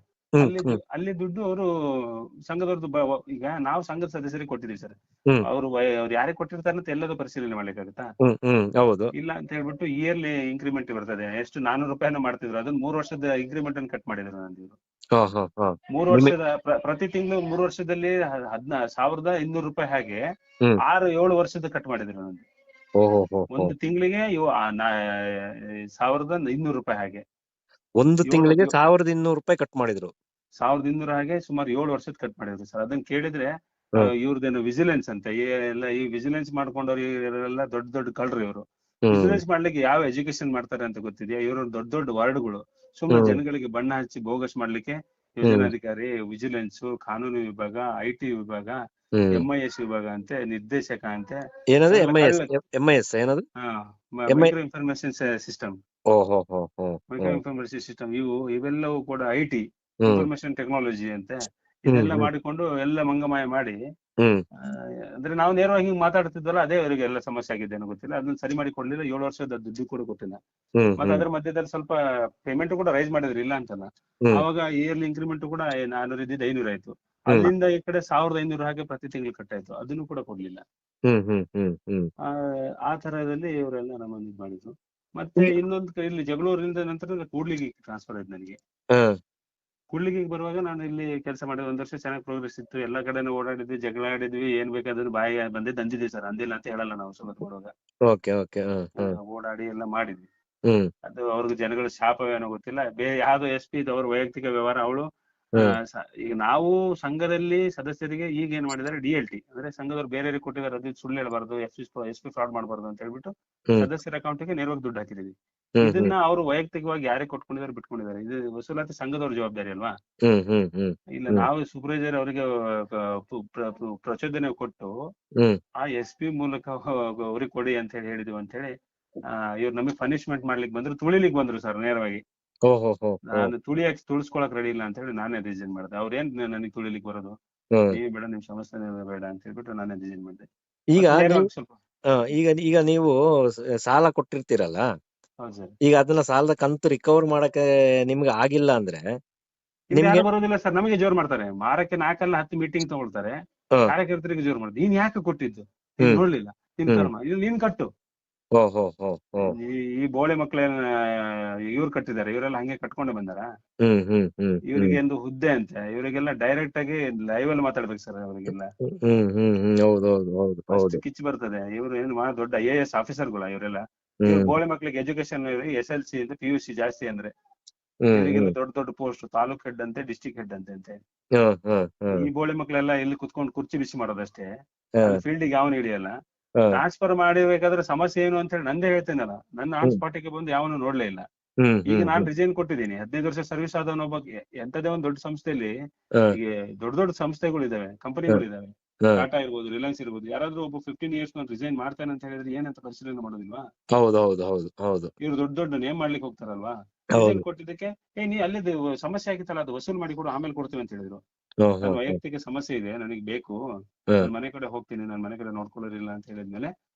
[SPEAKER 3] ಅಲ್ಲಿ ದುಡ್ಡು ಅವರು ಸಂಘದವ್ರದ್ದು. ಈಗ ನಾವು ಸಂಘದ ಸದಸ್ಯರಿಗೆ ಕೊಟ್ಟಿದೀವಿ ಸರ್. ಅವ್ರು ಯಾರಿಗೆ ಕೊಟ್ಟಿರ್ತಾರೆ ಅಂತ ಎಲ್ಲದೂ ಪರಿಶೀಲನೆ ಮಾಡ್ಲಿಕ್ಕಾಗತ್ತಾ?
[SPEAKER 2] ಹೌದು.
[SPEAKER 3] ಇಲ್ಲ ಅಂತ ಹೇಳ್ಬಿಟ್ಟು ಇಯರ್ಲಿ ಇನ್ಕ್ರಿಮೆಂಟ್ ಬರ್ತದೆ. ಎಷ್ಟು 400 ರೂಪಾಯಿನ ಮಾಡ್ತಿದ್ರು, ಅದನ್ನ 3 ವರ್ಷದ ಅಗ್ರಿಮೆಂಟ್ ಅನ್ನು ಕಟ್ ಮಾಡಿದ್ರು ನಂದಿವ್ರು. 3 ವರ್ಷದ ಪ್ರತಿ ತಿಂಗಳು 3 ವರ್ಷದಲ್ಲಿ 1,200 ರೂಪಾಯಿ ಹಾಗೆ 6-7 ವರ್ಷದ ಕಟ್ ಮಾಡಿದ್ರು ನಂದು. ಒಂದು ತಿಂಗಳಿಗೆ 1,200 ರೂಪಾಯಿ ಹಾಗೆ.
[SPEAKER 2] ಒಂದು ತಿಂಗಳಿಗೆ 1,200 ರೂಪಾಯಿ ಕಟ್ ಮಾಡಿದ್ರು.
[SPEAKER 3] 1200 ಹಾಗೆ ಸುಮಾರು 7 ವರ್ಷದ ಕಟ್ ಮಾಡಿದ್ರು ಸರ್. ಅದನ್ನ ಕೇಳಿದ್ರೆ
[SPEAKER 2] ಹ್ಮ್.
[SPEAKER 3] ಇವ್ರದ್ದೇನು ವಿಜಿಲೆನ್ಸ್ ಅಂತ ಎಲ್ಲ ಈ ವಿಜಿಲೆನ್ಸ್ ಮಾಡ್ಕೊಂಡವ್ರು ಇವರೆಲ್ಲ ದೊಡ್ಡ ದೊಡ್ಡ ಕಳ್ರು ಇವರು.
[SPEAKER 2] ಹ್ಮ್.
[SPEAKER 3] ಬಿಸಿನೆಸ್ ಮಾಡ್ಲಿಕ್ಕೆ ಯಾವ ಎಜುಕೇಶನ್ ಮಾಡ್ತಾರೆ ಅಂತ ಗೊತ್ತಿದೆಯಾ? ಇವರು ದೊಡ್ಡ ದೊಡ್ಡ ವರ್ಡ್ಗಳು ಸುಮ್ಮನೆ
[SPEAKER 2] ಹ್ಮ್.
[SPEAKER 3] ಜನಗಳಿಗೆ ಬಣ್ಣ ಹಚ್ಚಿ ಬೋಗಸ್ ಮಾಡ್ಲಿಕ್ಕೆ
[SPEAKER 2] ಹ್ಮ್.
[SPEAKER 3] ಯೋಜನಾಧಿಕಾರಿ, ವಿಜಿಲೆನ್ಸ್, ಕಾನೂನು ವಿಭಾಗ, IT ವಿಭಾಗ,
[SPEAKER 2] ಹ್ಮ್.
[SPEAKER 3] MIS ವಿಭಾಗ ಅಂತೆ, ನಿರ್ದೇಶಕ ಅಂತೆ,
[SPEAKER 2] ಏನದು
[SPEAKER 3] ಎಲ್ಲ
[SPEAKER 2] MIS?
[SPEAKER 3] ಕಳ್ಳ
[SPEAKER 2] MIS ಏನದು? MI?
[SPEAKER 3] ಮೈಕ್ರೋ ಇನ್ಫಾರ್ಮೇಶನ್ ಸಿಸ್ಟಮ್,
[SPEAKER 2] ಓಹೋ ಹೋ ಹೋ.
[SPEAKER 3] ಮೈಕ್ರೋ ಇನ್ಫಾರ್ಮೇಶನ್ ಸಿಸ್ಟಮ್ ಇವೆಲ್ಲವೂ ಕೂಡ IT,
[SPEAKER 2] ಹ್ಮ್.
[SPEAKER 3] ಇನ್ಫಾರ್ಮೇಶನ್ ಟೆಕ್ನಾಲಜಿ ಅಂತೆ.
[SPEAKER 2] ಹ್ಮ್.
[SPEAKER 3] ಇದೆಲ್ಲ
[SPEAKER 2] ಹ್ಮ್.
[SPEAKER 3] ಮಾಡಿಕೊಂಡು ಎಲ್ಲ ಮಂಗಮಾಯ ಮಾಡಿ
[SPEAKER 2] ಹ್ಮ್.
[SPEAKER 3] ಅಂದ್ರೆ ನಾವು ನೇರವಾಗಿ ಹಿಂಗ್ ಮಾತಾಡ್ತಿದ್ವಲ್ಲ, ಅದೇ ಅವರಿಗೆ ಎಲ್ಲ ಸಮಸ್ಯೆ ಆಗಿದ್ದೇನೋ ಗೊತ್ತಿಲ್ಲ. ಅದನ್ನ ಸರಿ ಮಾಡಿ ಕೊಡ್ಲಿಲ್ಲ. 7 ವರ್ಷದ ದುಡ್ಡು ಕೂಡ ಕೊಟ್ಟಿಲ್ಲ.
[SPEAKER 2] ಹ್ಮ್.
[SPEAKER 3] ಮತ್ತೆ ಅದ್ರ ಮಧ್ಯದಲ್ಲಿ ಸ್ವಲ್ಪ ಪೇಮೆಂಟ್ ಕೂಡ ರೈಸ್ ಮಾಡಿದ್ರು, ಇಲ್ಲ ಅಂತಲ್ಲ.
[SPEAKER 2] ಹ್ಮ್.
[SPEAKER 3] ಆವಾಗ ಇಯರ್ಲಿ ಇಂಕ್ರಿಮೆಂಟ್ ಕೂಡ 400 ಇದ್ದಿದ್ದು 500 ಆಯ್ತು.
[SPEAKER 2] ಹ್ಮ್.
[SPEAKER 3] ಅಲ್ಲಿಂದ ಈ ಕಡೆ 1500 ಹಾಗೆ ಪ್ರತಿ ತಿಂಗಳು ಕಟ್ಟಾಯ್ತು. ಅದನ್ನು ಕೂಡ ಕೊಡ್ಲಿಲ್ಲ.
[SPEAKER 2] ಹ್ಮ್. ಹ್ಮ್. ಹ್ಮ್. ಹ್ಮ್.
[SPEAKER 3] ಆ ತರದಲ್ಲಿ ಇವರೆಲ್ಲ ನಮ್ಮನ್ನು ಇದು ಮಾಡಿದ್ರು. ಮತ್ತೆ ಇನ್ನೊಂದು ಇಲ್ಲಿ ಜಗಳೂರಿಂದ ನಂತರ ಕೂಡ್ಲಿಗೆ ಟ್ರಾನ್ಸ್ಫರ್ ಆಯ್ತು ನನಗೆ.
[SPEAKER 2] ಹ್ಮ್.
[SPEAKER 3] ಕೂಡ್ಲಿಗೆ ಬರುವಾಗ ನಾನು ಇಲ್ಲಿ ಕೆಲಸ ಮಾಡಿದ 1 ವರ್ಷ ಚೆನ್ನಾಗಿ ಪ್ರೋಗ್ರೆಸ್ ಇತ್ತು. ಎಲ್ಲಾ ಕಡೆನೂ ಓಡಾಡಿದ್ವಿ, ಜಗಳ ಆಡಿದ್ವಿ, ಏನ್ ಬೇಕಾದ್ರೂ ಬಾಯಿ ಬಂದಿದ್ದು ಅಂದಿದ್ವಿ ಸರ್. ಅಂದಿಲ್ಲ ಅಂತ ಹೇಳಲ್ಲ ನಾವು ಸುಮತ್ ಮಾಡುವಾಗ.
[SPEAKER 2] Okay okay. ಹ್ಮ್. ಹ್ಮ್.
[SPEAKER 3] ಓಡಾಡಿ ಎಲ್ಲ ಮಾಡಿದ್ವಿ.
[SPEAKER 2] ಹ್ಮ್.
[SPEAKER 3] ಅದು ಅವ್ರಿಗೆ ಜನಗಳ ಶಾಪವೇನೋ ಗೊತ್ತಿಲ್ಲ. ಯಾವ್ದೋ SP ಇದು ಅವ್ರ ವೈಯಕ್ತಿಕ ವ್ಯವಹಾರ. ಅವಳು
[SPEAKER 2] ಹ್ಮ್.
[SPEAKER 3] ಈಗ ನಾವು ಸಂಘದಲ್ಲಿ ಸದಸ್ಯರಿಗೆ ಈಗ ಏನ್ ಮಾಡಿದ್ದಾರೆ, DLT ಅಂದ್ರೆ ಸಂಘದವ್ರು ಬೇರೆಯವ್ರಿಗೆ ಕೊಟ್ಟಿದ್ದಾರೆ, ಅದು ಸುಳ್ಳು ಹೇಳ್ಬಾರ್ದು, SP ಫ್ರಾಡ್ ಮಾಡಬಾರ್ದು ಅಂತ ಹೇಳ್ಬಿಟ್ಟು
[SPEAKER 2] ಹ್ಮ್.
[SPEAKER 3] ಸದಸ್ಯರ ಅಕೌಂಟ್ಗೆ ನೇರವಾಗಿ ದುಡ್ಡು ಹಾಕಿದೀವಿ.
[SPEAKER 2] ಹ್ಮ್.
[SPEAKER 3] ಇದನ್ನ ಅವರು ವೈಯಕ್ತಿಕವಾಗಿ ಯಾರಿಗೆ ಕೊಟ್ಕೊಂಡಿದ್ದಾರೆ ಬಿಟ್ಕೊಂಡಿದ್ದಾರೆ, ಇದು ವಸೂಲಾತಿ ಸಂಘದವ್ರ ಜವಾಬ್ದಾರಿ ಅಲ್ವಾ?
[SPEAKER 2] ಹ್ಮ್. ಹ್ಮ್. ಹ್ಮ್.
[SPEAKER 3] ಇಲ್ಲ, ನಾವು ಸೂಪರ್ವೈಸರ್ ಅವರಿಗೆ ಪ್ರಚೋದನೆ ಕೊಟ್ಟು
[SPEAKER 2] ಹ್ಮ್.
[SPEAKER 3] ಆ SP ಮೂಲಕ ಅವ್ರಿಗೆ ಕೊಡಿ ಅಂತ ಹೇಳಿದ್ವಿ ಅಂತ ಹೇಳಿ ಇವ್ರು ನಮಗೆ ಪನಿಷ್ಮೆಂಟ್ ಮಾಡ್ಲಿಕ್ಕೆ ಬಂದ್ರು, ತುಳಿಲಿಕ್ಕೆ ಬಂದ್ರು ಸರ್ ನೇರವಾಗಿ.
[SPEAKER 2] ಓಹೋ ಹೋ.
[SPEAKER 3] ನಾನು ತುಳಿಸ್ಕೊಳಕ್ ರೆಡಿ ಇಲ್ಲ ಅಂತ ಹೇಳಿ ನಾನೇ ರಿಸೈನ್ ಮಾಡಿದೆ. ಅವ್ರೇನ್ ನನಗೆ ತುಳಿಲಿಕ್ಕೆ ಬರೋದು,
[SPEAKER 2] ಹ್ಮ್.
[SPEAKER 3] ನೀವ್ ಬೇಡ, ನಿಮ್ ಸಮಸ್ಯೆ ಬೇಡ ಅಂತ ಹೇಳ್ಬಿಟ್ಟು ನಾನೇ ರಿಸೈನ್ ಮಾಡಿದೆ.
[SPEAKER 2] ಈಗ
[SPEAKER 3] ಮತ್ತೆ
[SPEAKER 2] ನೀವು
[SPEAKER 3] ಸ್ವಲ್ಪ
[SPEAKER 2] ಈಗ ನೀವು ಸಾಲ ಕೊಟ್ಟಿರ್ತೀರಲ್ಲ,
[SPEAKER 3] ಹೌದು ಸರ್.
[SPEAKER 2] ಈಗ ಅದನ್ನ ಸಾಲದ ಕಂತು ರಿಕವರ್ ಮಾಡಕ್ಕೆ ನಿಮ್ಗೆ ಆಗಿಲ್ಲ ಅಂದ್ರೆ
[SPEAKER 3] ಇವ್ರು
[SPEAKER 2] ನಿಮ್ಗೆ
[SPEAKER 3] ಯಾರು ಬರೋದಿಲ್ಲ ಸರ್, ನಮಗೆ ಜೋರ್ ಮಾಡ್ತಾರೆ. ಮಾರಕ್ಕೆ 4 10 ಮೀಟಿಂಗ್ ತಗೊಳ್ತಾರೆ, ಕಾರ್ಯಕರ್ತರಿಗೆ ಜೋರ್ ಮಾಡ್ತಾರೆ. ನೀನ್ ಯಾಕೆ ಕೊಟ್ಟಿದ್ದು, ನೀನ್ ನೋಡ್ಲಿಲ್ಲ, ನಿನ್ ಕರ್ಮ, ಇದು ನೀನ್ ಕಟ್ಟು.
[SPEAKER 2] ಓಹೋ ಹೋ ಹೋ.
[SPEAKER 3] ಈ ಬೋಳೆ ಮಕ್ಳೇನ ಇವ್ರು ಕಟ್ಟಿದ್ದಾರೆ, ಇವರೆಲ್ಲ ಹಂಗೆ ಕಟ್ಕೊಂಡೆ ಬಂದಾರ.
[SPEAKER 2] ಹ್ಮ್. ಹ್ಮ್. ಹ್ಮ್.
[SPEAKER 3] ಇವರಿಗೆ ಒಂದು ಹುದ್ದೆ ಅಂತೆ, ಇವರಿಗೆಲ್ಲ ಡೈರೆಕ್ಟ್ ಆಗಿ ಲೈವ್ ಅಲ್ಲಿ ಮಾತಾಡ್ಬೇಕು ಸರ್ ಅವರಿಗೆಲ್ಲ.
[SPEAKER 2] ಹ್ಮ್. ಹ್ಮ್. ಹ್ಮ್. ಹೌದು ಹೌದು ಹೌದು ಹೌದು.
[SPEAKER 3] ಕಿಚ್ಚು ಬರ್ತದೆ. ಇವ್ರು ಏನು ದೊಡ್ಡ IAS ಆಫೀಸರ್ಗಳ ಇವರೆಲ್ಲ.
[SPEAKER 2] ಹ್ಮ್.
[SPEAKER 3] ಬೋಳೆ ಮಕ್ಳಿಗೆ ಎಜುಕೇಶನ್ SLC ಅಂತ PUC ಜಾಸ್ತಿ ಅಂದ್ರೆ
[SPEAKER 2] ಹ್ಮ್.
[SPEAKER 3] ಇವರಿಗೆಲ್ಲ ದೊಡ್ಡ ದೊಡ್ಡ ಪೋಸ್ಟ್, ತಾಲೂಕ್ ಹೆಡ್ ಅಂತೆ, ಡಿಸ್ಟ್ರಿಕ್ಟ್ ಹೆಡ್ ಅಂತೆ.
[SPEAKER 2] ಹ್ಮ್. ಹ್ಮ್. ಹ್ಮ್.
[SPEAKER 3] ಈ ಬೋಳೆ ಮಕ್ಳೆಲ್ಲ ಇಲ್ಲಿ ಕುತ್ಕೊಂಡು ಕುರ್ಚಿ ಬಿಸಿ ಮಾಡೋದಷ್ಟೇ,
[SPEAKER 2] ಹ್ಮ್.
[SPEAKER 3] ಫೀಲ್ಡಿಗೆ ಯಾವನು ಹಿಡಿಯಲ್ಲ.
[SPEAKER 2] ಹ್ಮ್.
[SPEAKER 3] ಟ್ರಾನ್ಸ್ಫರ್ ಮಾಡಿಬೇಕಾದ್ರೆ ಸಮಸ್ಯೆ ಏನು ಅಂತ ಹೇಳಿ ನಂದೇ ಹೇಳ್ತೇನಲ್ಲ, ನನ್ನ ಆನ್
[SPEAKER 2] ಹ್ಮ್.
[SPEAKER 3] ಸ್ಪಾಟಿಗೆ ಬಂದು ಯಾವನು ನೋಡ್ಲೇ ಇಲ್ಲ.
[SPEAKER 2] ಹ್ಮ್.
[SPEAKER 3] ಈಗ
[SPEAKER 2] ಹ್ಮ್.
[SPEAKER 3] ನಾನ್ ರಿಸೈನ್ ಕೊಟ್ಟಿದ್ದೀನಿ. 15 ವರ್ಷ ಸರ್ವಿಸ್ ಆದವನೊಬ್ಬ ಎಂತದೇ ಒಂದು ದೊಡ್ಡ ಸಂಸ್ಥೆಯಲ್ಲಿ,
[SPEAKER 2] ಹ್ಮ್.
[SPEAKER 3] ಈಗ ದೊಡ್ಡ ದೊಡ್ಡ ಸಂಸ್ಥೆಗಳು ಇದಾವೆ, ಕಂಪನಿಗಳು ಇದಾವೆ,
[SPEAKER 2] ಹ್ಮ್.
[SPEAKER 3] ಟಾಟಾ ಇರ್ಬೋದು, ರಿಲಯನ್ಸ್ ಇರ್ಬೋದು. ಯಾರಾದ್ರೂ ಒಬ್ಬ 15 ಇಯರ್ಸ್ ನಾನು ರಿಸೈನ್ ಮಾಡ್ತೇನೆ ಅಂತ ಹೇಳಿದ್ರೆ ಏನಂತ ಪರಿಶೀಲನೆ ಮಾಡೋದಿಲ್ವಾ?
[SPEAKER 2] ಹೌದು ಹೌದು ಹೌದು ಹೌದು.
[SPEAKER 3] ಇವ್ರು ದೊಡ್ಡ ದೊಡ್ಡ ನೇಮ್ ಮಾಡ್ಲಿಕ್ಕೆ ಹೋಗ್ತಾರಲ್ವಾ?
[SPEAKER 2] ಹೌದು.
[SPEAKER 3] ರಿಸೈನ್ ಕೊಟ್ಟಿದ್ದಕ್ಕೆ ನೀ ಅಲ್ಲಿದ್ದು ಸಮಸ್ಯೆ ಆಗಿತ್ತಲ್ಲ, ಅದು ವಸೂಲ್ ಮಾಡಿ ಕೊಡು, ಆಮೇಲೆ ಕೊಡ್ತೀವಿ ಅಂತ ಹೇಳಿದ್ರು. ನನ್ನ ವೈಯಕ್ತಿಕ ಸಮಸ್ಯೆ ಇದೆ, ನನಗೆ ಬೇಕು, ನನ್ನ ಮನೆ ಕಡೆ ಹೋಗ್ತೀನಿ, ನನ್ನ ಮನೆ ಕಡೆ ನೋಡ್ಕೊಳ್ಳೋದಿಲ್ಲ ಅಂತ ಹೇಳಿದ್ಮೇಲೆ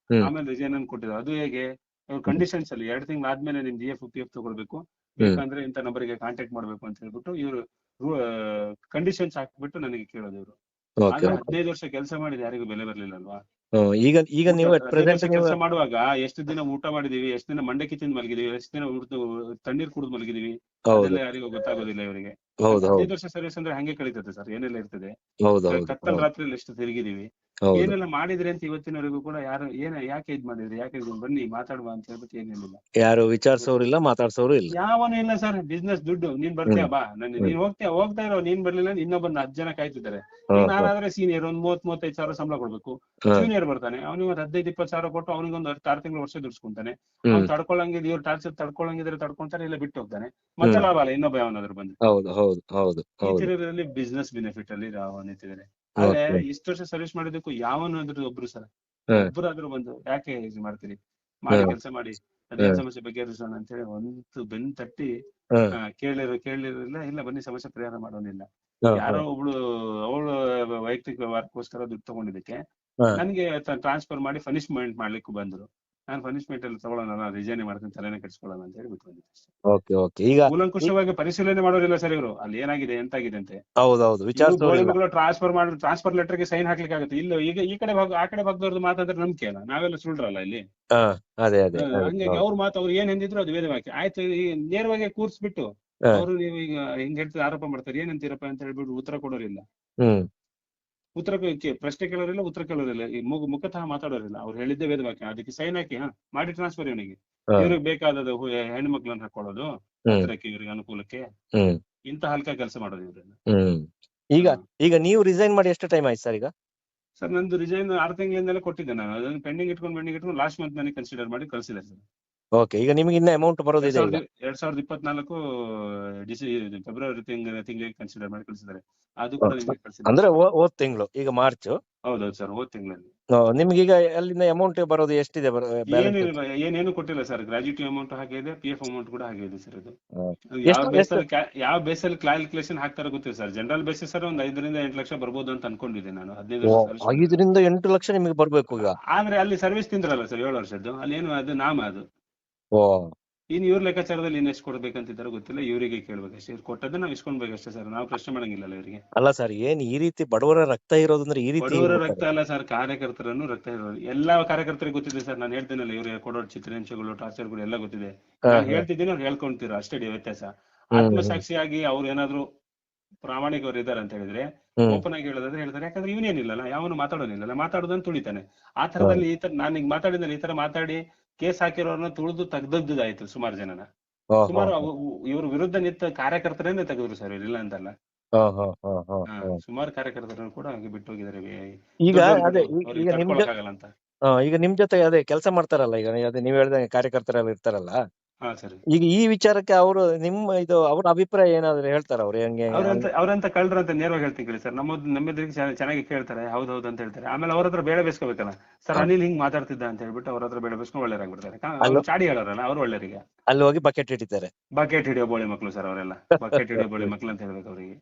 [SPEAKER 3] ಆಮೇಲೆ ರಿಸೈನ್ ಅನ್ನು ಕೊಟ್ಟಿದ್ರು. ಅದು ಹೇಗೆ, ಕಂಡೀಷನ್ಸ್ ಅಲ್ಲಿ 2 ತಿಂಗಳು ಆದ್ಮೇಲೆ ನಿಮ್ದು EF PF ತಗೊಳ್ಬೇಕು, ಬೇಕಂದ್ರೆ ಇಂಥ ನಂಬರ್ಗೆ ಕಾಂಟ್ಯಾಕ್ಟ್ ಮಾಡ್ಬೇಕು ಅಂತ ಹೇಳ್ಬಿಟ್ಟು ಇವರು ಕಂಡೀಷನ್ಸ್ ಹಾಕ್ಬಿಟ್ಟು ನನಗೆ ಕೇಳೋದು ಇವರು. ಆಗ 15 ವರ್ಷ ಕೆಲಸ ಮಾಡಿದ ಯಾರಿಗೂ ಬೆಲೆ ಬರ್ಲಿಲ್ಲ ಅಲ್ವಾ?
[SPEAKER 2] ಈಗ ನೀವು
[SPEAKER 3] ಕೆಲಸ ಮಾಡುವಾಗ ಎಷ್ಟು ದಿನ ಊಟ ಮಾಡಿದೀವಿ, ಎಷ್ಟು ದಿನ ಮಂಡಕ್ಕಿ ತಿಂದು ಮಲಗಿದೀವಿ, ಎಷ್ಟು ದಿನ ತಣ್ಣೀರ್ ಕುಡಿದು ಮಲಗಿದೀವಿ, ಅದೆಲ್ಲ ಯಾರಿಗೂ ಗೊತ್ತಾಗೋದಿಲ್ಲ ಇವರಿಗೆ. 15 ವರ್ಷ ಸರ್ವಿಸ್ ಅಂದ್ರೆ ಹಂಗೆ ಕಳೀತದೆ ಸರ್, ಏನೆಲ್ಲ ಇರ್ತದೆ. ಕತ್ತಲ್ ರಾತ್ರಿಯಲ್ಲಿ ಎಷ್ಟು ತಿರುಗಿದೀವಿ, ಏನೆಲ್ಲ ಮಾಡಿದ್ರಿ ಅಂತ ಇವತ್ತಿನವರೆಗೂ ಕೂಡ ಯಾರು ಯಾಕೆ ಇದ್ ಮಾಡಿದ್ರಿ, ಯಾಕೆ ಬನ್ನಿ ಮಾತಾಡುವ ಅಂತ ಹೇಳ್ಬಿಟ್ಟು ಏನಿಲ್ಲ,
[SPEAKER 2] ಯಾರು ವಿಚಾರಿಸೋರಿಲ್ಲ, ಮಾತಾಡ್ಸೋರು ಇಲ್ಲ,
[SPEAKER 3] ಯಾವನು ಇಲ್ಲ ಸರ್. ಬಿಸ್ನೆಸ್ ದುಡ್ಡು, ನೀನ್ ಬರ್ತೀಯ ಬಾ, ನೀನ್ ಹೋಗ್ತಾ ಇರೋ, ನೀನ್ ಬರ್ಲಿಲ್ಲ ಇನ್ನೊಬ್ಬನ 10 ಜನ ಕಾಯ್ತಿದ್ದಾರೆ. ನಾನಾದ್ರೆ ಸೀನಿಯರ್ ಒಂದು 30-35 ಸಾವಿರ ಸಂಬಳ ಕೊಡ್ಬೇಕು, ಜೂನಿಯರ್ ಬರ್ತಾನೆ, ಅವನಿಗೆ 15-20 ಸಾವಿರ ಕೊಟ್ಟು ಅವನಿಗೊಂದು 6 ತಿಂಗಳು ವರ್ಷ ದುಡ್ಸ್ಕೊಂತಾನೆ. ಅವ್ನು ತಡ್ಕೊಳ್ಳಂಗಿದ್, ಇವ್ರು ಟಾರ್ಚರ್ ತಡ್ಕೊಳ್ಳಂಗಿದ್ರೆ ತಡ್ಕೊಂತಾರೆ, ಇಲ್ಲ ಬಿಟ್ಟು ಹೋಗ್ತಾನೆ. ಮತ್ತೆ ಲಾಭ ಅಲ್ಲ ಇನ್ನೊಬ್ಬ ಯಾವನಾದ್ರು ಬಂದು. ಈ ತಿರುಗಲ್ಲಿ ಬಿಸ್ನೆಸ್ ಬೆನಿಫಿಟ್ ಅಲ್ಲಿ ನಿಂತಿದ್ದಾರೆ. ಆದ್ರೆ ಇಷ್ಟು ವರ್ಷ ಸರ್ವಿಸ್ ಮಾಡಿದಕ್ಕೂ ಯಾವನಾದ್ರೂ ಒಬ್ರು ಸರ್, ಒಬ್ಬರಾದ್ರೂ ಬಂದು ಯಾಕೆ ಇದು ಮಾಡ್ತೀರಿ, ಮಾಡಿ ಕೆಲಸ ಮಾಡಿ, ಅದೇನ್ ಸಮಸ್ಯೆ ಬಗೆಹರಿಸೋಣ ಅಂತ ಹೇಳಿ ಒಂದು ಬೆನ್ ತಟ್ಟಿ ಕೇಳಿರಲಿಲ್ಲ. ಇಲ್ಲ ಬನ್ನಿ ಸಮಸ್ಯೆ ಪರಿಹಾರ ಮಾಡೋನಿಲ್ಲ. ಯಾರೋ ಒಬ್ಳು ಅವಳು ವೈಯಕ್ತಿಕ ವ್ಯವಹಾರಕ್ಕೋಸ್ಕರ ದುಡ್ಡು ತಗೊಂಡಿದ್ದಕ್ಕೆ ನನ್ಗೆ ಟ್ರಾನ್ಸ್ಫರ್ ಮಾಡಿ ಪನಿಷ್ಮೆಂಟ್ ಮಾಡ್ಲಿಕ್ಕೂ ಬಂದ್ರು. ನಾನು ಪನಿಷ್ಮೆಂಟ್ ಅಲ್ಲಿ ತಗೊಳ್ಳೋಣ, ರಿಸೈನ್ ಮಾಡ್ತೀನಿ, ತಲೆನೇ ಕೆಡಿಸ್ಕೊಳ್ಳೋಣ ಅಂತ ಹೇಳಿ ಬಿಟ್ಟು ಈಗ ಕೂಲಂಕುಷವಾಗಿ ಪರಿಶೀಲನೆ ಮಾಡೋದಿಲ್ಲ ಸರ್ ಇವರು, ಅಲ್ಲಿ ಏನಾಗಿದೆ ಎಂತಾಗಿದೆ ಅಂತ. ಟ್ರಾನ್ಸ್ಫರ್ ಲೆಟರ್ಗೆ ಸೈನ್ ಹಾಕ್ಲಿಕ್ಕೆ ಆಗುತ್ತೆ, ಇಲ್ಲ ಈಗ ಈ ಕಡೆ ಆ ಕಡೆ ಭಾಗದವ್ರದ್ದು ಮಾತಾಡಿದ್ರೆ ನಂಬಿಕೆ ಅಲ್ಲ, ನಾವೆಲ್ಲ ಸುಳ್ರಲ್ಲ ಇಲ್ಲಿ. ಹಂಗಾಗಿ ಅವ್ರ ಮಾತು ಅವ್ರು ಏನ್ ಎಂದಿದ್ರು ಅದು ವೇದವಾಕ್ಯ ಆಯ್ತು. ನೇರವಾಗಿ ಕೂರ್ಸ್ಬಿಟ್ಟು ಅವರು ನೀವು ಈಗ ಹಿಂಗ್ ಹೇಳ್ತಾರೆ, ಆರೋಪ ಮಾಡ್ತಾರೆ, ಏನಂತೀರಪ್ಪ ಅಂತ ಹೇಳ್ಬಿಟ್ಟು ಉತ್ತರ ಕೊಡೋರಿಲ್ಲ. ಪ್ರಶ್ನೆ ಕೇಳೋರಿಲ್ಲ, ಉತ್ತರ ಕೇಳೋರಿಲ್ಲ, ಮುಖತಃ ಮಾತಾಡೋರಿಲ್ಲ. ಅವ್ರು ಹೇಳಿದ್ದೆ ವೇದವಾಕ್ಯ, ಅದಕ್ಕೆ ಸೈನ್ ಹಾಕಿ ಮಾಡಿ ಟ್ರಾನ್ಸ್ಫರ್. ಇವನಿಗೆ ಇವ್ರಿಗೆ ಬೇಕಾದದ್ದು ಹೆಣ್ಣು ಮಕ್ಳನ್ನ ಹಾಕೊಳ್ಳೋದು ಹತ್ತಿರಕ್ಕೆ, ಇವ್ರಿಗೆ ಅನುಕೂಲಕ್ಕೆ. ಇಂತ ಹಲ್ಕ ಕೆಲಸ ಮಾಡೋದು ಇವ್ರನ್ನ.
[SPEAKER 2] ಈಗ ಈಗ ನೀವು ರಿಸೈನ್ ಮಾಡಿ ಎಷ್ಟು ಟೈಮ್ ಆಯ್ತು ಸರ್ ಈಗ?
[SPEAKER 3] ಸರ್ ನಂದು ರಿಸೈನ್ 6 ತಿಂಗಳಿಂದಲೇ ಕೊಟ್ಟಿದ್ದೆ ನಾನು. ಅದನ್ನು ಪೆಂಡಿಂಗ್ ಇಟ್ಕೊಂಡು ಲಾಸ್ಟ್ ಮಂತ್ ನನಗೆ ಕನ್ಸಿಡರ್ ಮಾಡಿ ಕಳಿಸಿದೆ ಸರ್.
[SPEAKER 2] ಓಕೆ, ಈಗ ನಿಮ್ಗೆ ಇನ್ನ ಅಮೌಂಟ್ ಬರೋದಿದೆ ಈಗ?
[SPEAKER 3] 2024 ಫೆಬ್ರವರಿ ತಿಂಗಳಿಗೆ ಕನ್ಸಿಡರ್ ಮಾಡಿ ಕಳಿಸಿದ್ದಾರೆ. ಅದು ಕೂಡ ನಿಮಗೆ ಕಳಿಸಿದ್ದಾರೆ.
[SPEAKER 2] ಅಂದ್ರೆ ಹೋದ್ ತಿಂಗಳು, ಈಗ ಮಾರ್ಚ್.
[SPEAKER 3] ಹೌದೌದು ಸರ್, ಹೋದ್ ತಿಂಗಳಲ್ಲಿ.
[SPEAKER 2] ನಿಮ್ಗೆ ಈಗ ಅಲ್ಲಿಂದ ಅಮೌಂಟ್ ಬರೋದು ಎಷ್ಟಿದೆ?
[SPEAKER 3] ಏನೇನು ಕೊಟ್ಟಿಲ್ಲ ಸರ್. ಗ್ರಾಜ್ಯುಟಿ ಅಮೌಂಟ್ ಹಾಗೆ ಇದೆ, PF ಅಮೌಂಟ್ ಕೂಡ ಹಾಗೆ ಇದೆ ಸರ್. ಇದು ಯಾವ ಬೇಸಲ್ಲಿ ಕ್ಯಾಲ್ಕುಲೇಷನ್ ಹಾಕ್ತಾರೋ ಗೊತ್ತಿಲ್ಲ ಸರ್. ಜನರಲ್ ಬೇಸಿಸ್ ಸರ್ ಒಂದು 5 ರಿಂದ 8 ಲಕ್ಷ ಬರ್ಬೋದು ಅಂತ ಅನ್ಕೊಂಡಿದ್ದೆ ನಾನು.
[SPEAKER 2] 5 ರಿಂದ 8 ಲಕ್ಷ ನಿಮಗೆ ಬರ್ಬೇಕು ಈಗ.
[SPEAKER 3] ಆದ್ರೆ ಅಲ್ಲಿ ಸರ್ವಿಸ್ ತಿಂದ್ರಲ್ಲ ಸರ್ 7 ವರ್ಷದ್ದು. ಅಲ್ಲಿ ಏನು ಅದು ನಾಮ ಅದು. ಇನ್ನು ಇವ್ರ ಲೆಕ್ಕಾಚಾರದಲ್ಲಿ ಇನ್ನೆಷ್ಟು ಕೊಡ್ಬೇಕಂತಿದ್ದಾರೋ ಗೊತ್ತಿಲ್ಲ. ಇವರಿಗೆ ಕೇಳ್ಬೇಕಷ್ಟೇ. ಇವ್ರು ಕೊಟ್ಟದ್ದು ನಾವು ಇಸ್ಕೊಂಡ್ಬೇಕಷ್ಟೇ ಸರ್. ನಾವು ಪ್ರಶ್ನೆ ಮಾಡಂಗಿಲ್ಲ ಇವರಿಗೆ.
[SPEAKER 2] ಅಲ್ಲ ಸರ್, ಏನ್ ಈ ರೀತಿ ಬಡವರ ರಕ್ತ ಇರೋದಂದ್ರೆ ಈ ರೀತಿ?
[SPEAKER 3] ಬಡವರ ರಕ್ತ ಅಲ್ಲ ಸರ್, ಕಾರ್ಯಕರ್ತರನ್ನು ರಕ್ತ ಇರೋದು. ಎಲ್ಲಾ ಕಾರ್ಯಕರ್ತರಿಗೆ ಗೊತ್ತಿದೆ ಸರ್. ನಾನು ಹೇಳ್ತೇನಲ್ಲ, ಇವ್ರಿಗೆ ಕೊಡೋ ಚಿತ್ರಹಿಂಸೆಗಳು, ಟಾರ್ಚರ್ಗಳು ಎಲ್ಲ ಗೊತ್ತಿದೆ. ಹೇಳ್ತಿದ್ದೀನಿ, ಅವ್ರು ಹೇಳ್ಕೊಂತೀರ ಅಷ್ಟೇ ವ್ಯತ್ಯಾಸ. ಆತ್ಮಸಾಕ್ಷಿಯಾಗಿ ಅವ್ರು ಏನಾದ್ರು ಪ್ರಾಮಾಣಿಕರು ಇದಾರೆ ಅಂತ ಹೇಳಿದ್ರೆ ಓಪನ್ ಆಗಿ ಹೇಳೋದಾದ್ರೆ ಹೇಳ್ತಾರೆ. ಯಾಕಂದ್ರೆ ಇವನೇನಿಲ್ಲಲ್ಲ, ಯಾವನು ಮಾತಾಡೋನಿಲ್ಲಲ್ಲ, ಮಾತಾಡೋದನ್ನ ತುಳಿತಾನೆ. ಆ ತರದಲ್ಲಿ ಈ ತರ ನಾನು ಈಗ ಮಾತಾಡಿದ್ರೆ ಈ ತರ ಮಾತಾಡಿ ಕೇಸ್ ಹಾಕಿರೋರ್ನ ತುಳಿದು ತೆಗ್ದದ್ದಾಯ್ತು ಸುಮಾರು ಜನನ. ಸುಮಾರು ಇವ್ರ ವಿರುದ್ಧ ನಿಂತ ಕಾರ್ಯಕರ್ತರನ್ನೇ ತೆಗೆದ್ರು ಸರ್, ಇಲ್ಲ ಅಂತಲ್ಲ. ಸುಮಾರು ಕಾರ್ಯಕರ್ತರನ್ನು ಕೂಡ ಹಾಗೆ ಬಿಟ್ಟು ಹೋಗಿದ್ದಾರೆ.
[SPEAKER 2] ಈಗ ಅದೇ ಈಗ ನಿಮ್ ಜೊತೆ ಅದೇ ಕೆಲಸ ಮಾಡ್ತಾರಲ್ಲ, ಈಗ ಅದೇ ನೀವ್ ಹೇಳ್ದಂಗೆ ಕಾರ್ಯಕರ್ತರೆಲ್ಲ ಇರ್ತಾರಲ್ಲ, ಈಗ ಈ ವಿಚಾರಕ್ಕೆ ಅವರು ಇದು ಅವ್ರ ಅಭಿಪ್ರಾಯ ಏನಾದ್ರು ಹೇಳ್ತಾರ? ಅವ್ರು ಹೆಂಗೆ
[SPEAKER 3] ಅವ್ರಂತ ಕಳ್ರ ಅಂತ ನೇರವಾಗಿ ಹೇಳ್ತೀನಿ ಸರ್. ನಮ್ಮೆದ್ರಿಗೆ ಚೆನ್ನಾಗಿ ಕೇಳ್ತಾರೆ, ಹೌದೌದು ಅಂತ ಹೇಳ್ತಾರೆ. ಆಮೇಲೆ ಅವ್ರ ಹತ್ರ ಬೇಡ ಬೇಸ್ಕೋಬೇಕಲ್ಲ ಸರ್. ಅನಿಲ್ ಹಿಂಗ್ ಮಾತಾಡ್ತಿದ್ದ ಅಂತ ಹೇಳ್ಬಿಟ್ಟು ಅವ್ರ ಹತ್ರ ಬೇಡ ಬೇಸ್ಕೊಂಡು ಒಳ್ಳೆಯರಾಗ್ಬಿಡ್ತಾರೆ. ಚಾಡಿ ಹೇಳೋರಲ್ಲ ಅವ್ರು ಒಳ್ಳೆಯವರಿಗೆ. ಅಲ್ಲಿ
[SPEAKER 2] ಹೋಗಿ ಬಕೆಟ್ ಹಿಡಿತಾರೆ.
[SPEAKER 3] ಬಕೆಟ್ ಹಿಡಿಯೋ ಬೋಳಿ ಮಕ್ಳು ಸರ್ ಅವರೆಲ್ಲ. ಬಕೆಟ್ ಹಿಡಿಯೋ ಬೋಳಿ ಮಕ್ಳು ಅಂತ ಹೇಳ್ಬೇಕು ಅವ್ರಿಗೆ.